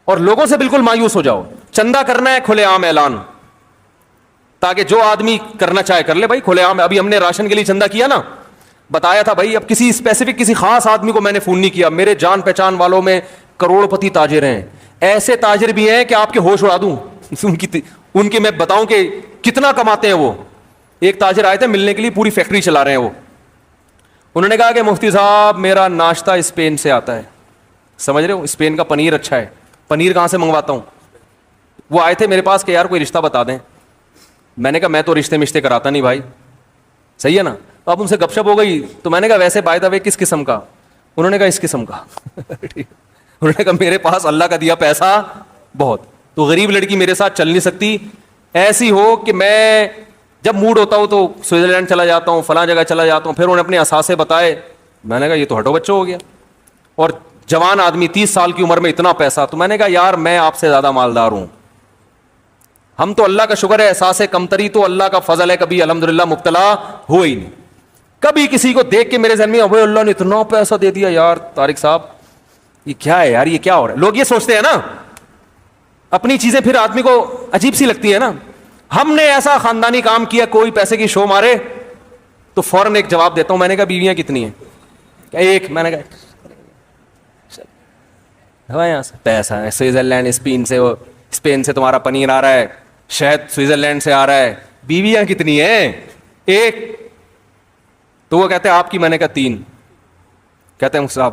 اور لوگوں سے بالکل مایوس ہو جاؤ. چندہ کرنا ہے کھلے عام اعلان، تاکہ جو آدمی کرنا چاہے کر لے بھائی کھلے عام. ابھی ہم نے راشن کے لیے چندہ کیا نا، بتایا تھا بھائی. اب کسی اسپیسیفک کسی خاص آدمی کو میں نے فون نہیں کیا. میرے جان پہچان والوں میں کروڑ پتی تاجر ہیں، ایسے تاجر بھی ہیں کہ آپ کے ہوش اڑا دوں. ان کے میں بتاؤں کہ کتنا کماتے ہیں وہ. ایک تاجر آئے تھے ملنے کے لیے، پوری فیکٹری چلا رہے ہیں وہ. انہوں نے کہا کہ مفتی صاحب میرا ناشتہ اسپین سے آتا ہے. سمجھ رہے ہو؟ اسپین کا پنیر اچھا ہے. پنیر کہاں سے منگواتا ہوں؟ وہ آئے تھے میرے پاس کہ یار کوئی رشتہ بتا دیں. میں نے کہا میں تو رشتے کراتا نہیں بھائی. صحیح ہے نا؟ تو اب ان سے گپ شپ ہو گئی. تو میں نے کہا ویسے بائی دا وے کس قسم کا؟ انہوں نے کہا اس قسم کا. انہوں نے کہا میرے پاس اللہ کا دیا پیسہ بہت، تو غریب لڑکی میرے ساتھ چل نہیں سکتی. ایسی ہو کہ میں جب موڈ ہوتا ہوں تو سوئٹزرلینڈ چلا جاتا ہوں، فلاں جگہ چلا جاتا ہوں. پھر انہوں نے اپنے اثاثے بتائے. میں نے کہا یہ تو ہٹو بچوں ہو گیا. اور جوان آدمی 30 سال کی عمر میں اتنا پیسہ. تو میں نے کہا یار میں آپ سے زیادہ مالدار ہوں. ہم تو اللہ کا شکر ہے، احساس کمتری تو اللہ کا فضل ہے، کبھی الحمدللہ مبتلا ہو ہی نہیں. کبھی کسی کو دیکھ کے میرے ذہن میں ابے اللہ نے اتنا پیسہ دے دیا، یار طارق صاحب یہ کیا ہے یار، یہ کیا ہو رہا ہے. لوگ یہ سوچتے ہیں نا، اپنی چیزیں پھر آدمی کو عجیب سی لگتی ہے نا. ہم نے ایسا خاندانی کام کیا، کوئی پیسے کی شو مارے تو فوراً ایک جواب دیتا ہوں. میں نے کہا بیویاں کتنی ہیں؟ ایک. میں نے کہا یہاں سے پیسہ ہے، سوئٹزرلینڈ اسپین سے تمہارا پنیر آ رہا ہے، شہد سوئٹزرلینڈ سے آ رہا ہے. بیویاں کتنی ہیں؟ ایک. تو وہ کہتے ہیں آپ کی. میں نے کہا 3. کہتے ہیں صاحب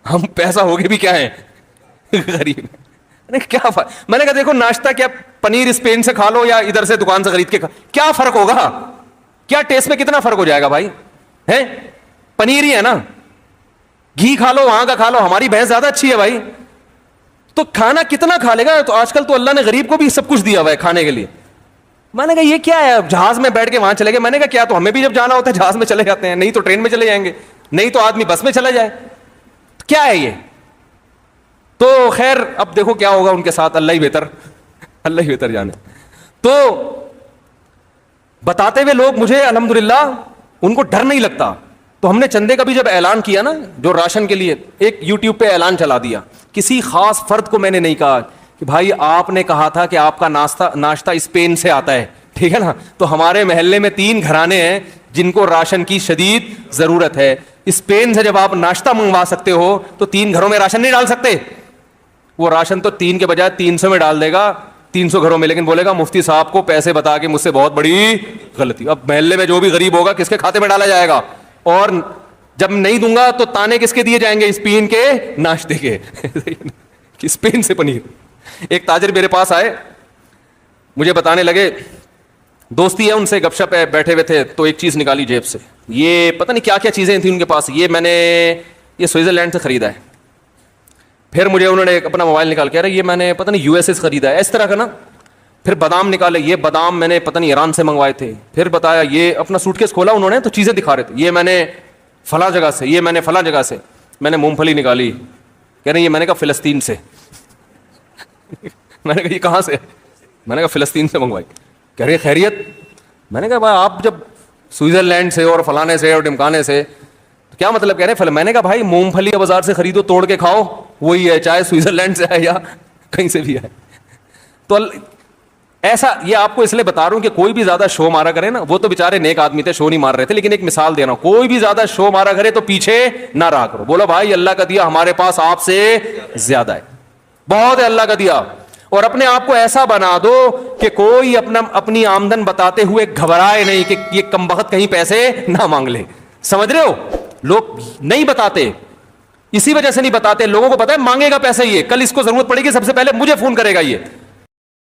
ہم پیسہ ہوگے بھی کیا ہیں، غریب. کیا میں نے کہا دیکھو ناشتہ کیا پنیر اسپین سے کھا لو یا ادھر سے دکان سے خرید کے کیا فرق ہوگا؟ کیا ٹیسٹ میں کتنا فرق ہو جائے گا بھائی؟ ہے پنیر ہی ہے نا. گھی کھا لو وہاں کا کھا لو، ہماری بھینس زیادہ اچھی ہے بھائی. تو تو کھانا کتنا کھا لے گا؟ تو آج کل تو اللہ نے غریب کو بھی سب کچھ دیا ہوا ہے کھانے کے لیے. میں نے کہا یہ کیا ہے, جہاز میں بیٹھ کے وہاں چلے گئے. میں نے کہا کیا, تو ہمیں بھی جب جانا ہوتا ہے جہاز میں چلے جاتے ہیں, نہیں تو ٹرین میں چلے جائیں گے, نہیں تو آدمی بس میں چلا جائے, کیا ہے یہ؟ تو خیر اب دیکھو کیا ہوگا ان کے ساتھ, اللہ ہی بہتر جانے. تو بتاتے ہوئے لوگ مجھے الحمدللہ ان کو ڈر نہیں لگتا. تو ہم نے چندے کا بھی جب اعلان کیا نا, جو راشن کے لیے, ایک یوٹیوب پہ اعلان چلا دیا. کسی خاص فرد کو میں نے نہیں کہا کہ بھائی آپ نے کہا تھا کہ آپ کا ناشتہ اسپین سے آتا ہے, ٹھیک ہے نا, تو ہمارے محلے میں 3 گھرانے ہیں جن کو راشن کی شدید ضرورت ہے. اسپین سے جب آپ ناشتہ منگوا سکتے ہو تو 3 گھروں میں راشن نہیں ڈال سکتے؟ وہ راشن تو 3 کے بجائے 300 میں ڈال دے گا, 300 گھروں میں, لیکن بولے گا مفتی صاحب کو پیسے بتا کے مجھ سے بہت بڑی غلطی. اب محلے میں جو بھی غریب ہوگا کس کے کھاتے میں ڈالا جائے گا؟ اور جب نہیں دوں گا تو تانے کس کے دیے جائیں گے؟ اسپین کے ناشتے کے. اسپین سے پنیر. ایک تاجر میرے پاس آئے, مجھے بتانے لگے, دوستی ہے ان سے, گپ شپ ہے, بیٹھے ہوئے تھے, تو ایک چیز نکالی جیب سے, یہ پتہ نہیں کیا کیا چیزیں تھیں ان کے پاس, یہ میں نے یہ سوئٹزرلینڈ سے خریدا ہے. پھر مجھے انہوں نے اپنا موبائل نکال کے, یہ میں نے پتہ نہیں USA سے خریدا ہے, اس طرح کا نا. پھر بادام نکالے, یہ بادام میں نے پتہ نہیں ایران سے منگوائے تھے. پھر بتایا, یہ اپنا سوٹ کیس کھولا انہوں نے تو چیزیں دکھا رہے تھے, یہ میں نے فلاں جگہ سے, یہ میں نے فلاں جگہ سے. میں نے مونگ پھلی نکالی, کہہ رہے ہیں یہ میں نے کہا فلسطین سے. میں نے کہا یہ کہاں سے؟ میں نے کہا فلسطین سے منگوائی. کہہ رہے خیریت؟ میں نے کہا بھائی آپ جب سوئٹزرلینڈ سے اور فلانے سے اور ڈمکانے سے, تو کیا مطلب کہہ رہے ہیں؟ میں نے کہا بھائی مونگ پھلی بازار سے خریدو, توڑ کے کھاؤ, وہی ہے, چاہے سوئٹزرلینڈ سے ہے یا کہیں سے بھی ہے. تو ایسا, یہ آپ کو اس لیے بتا رہا ہوں کہ کوئی بھی زیادہ شو مارا کرے نا, وہ تو بےچارے نیک آدمی تھے, شو نہیں مار رہے تھے, لیکن ایک مثال دے رہا ہوں, کوئی بھی زیادہ شو مارا کرے تو پیچھے نہ رہا کرو. بولو بھائی اللہ کا دیا ہمارے پاس آپ سے زیادہ ہے, بہت ہے اللہ کا دیا. اور اپنے آپ کو ایسا بنا دو کہ کوئی اپنی آمدن بتاتے ہوئے گھبرائے نہیں کہ یہ کمبخت کہیں پیسے نہ مانگ لے. سمجھ رہے ہو؟ لوگ نہیں بتاتے, اسی وجہ سے نہیں بتاتے. لوگوں کو پتا ہے مانگے گا پیسے, یہ کل اس کو ضرورت پڑے گی سب سے پہلے مجھے فون کرے گا, یہ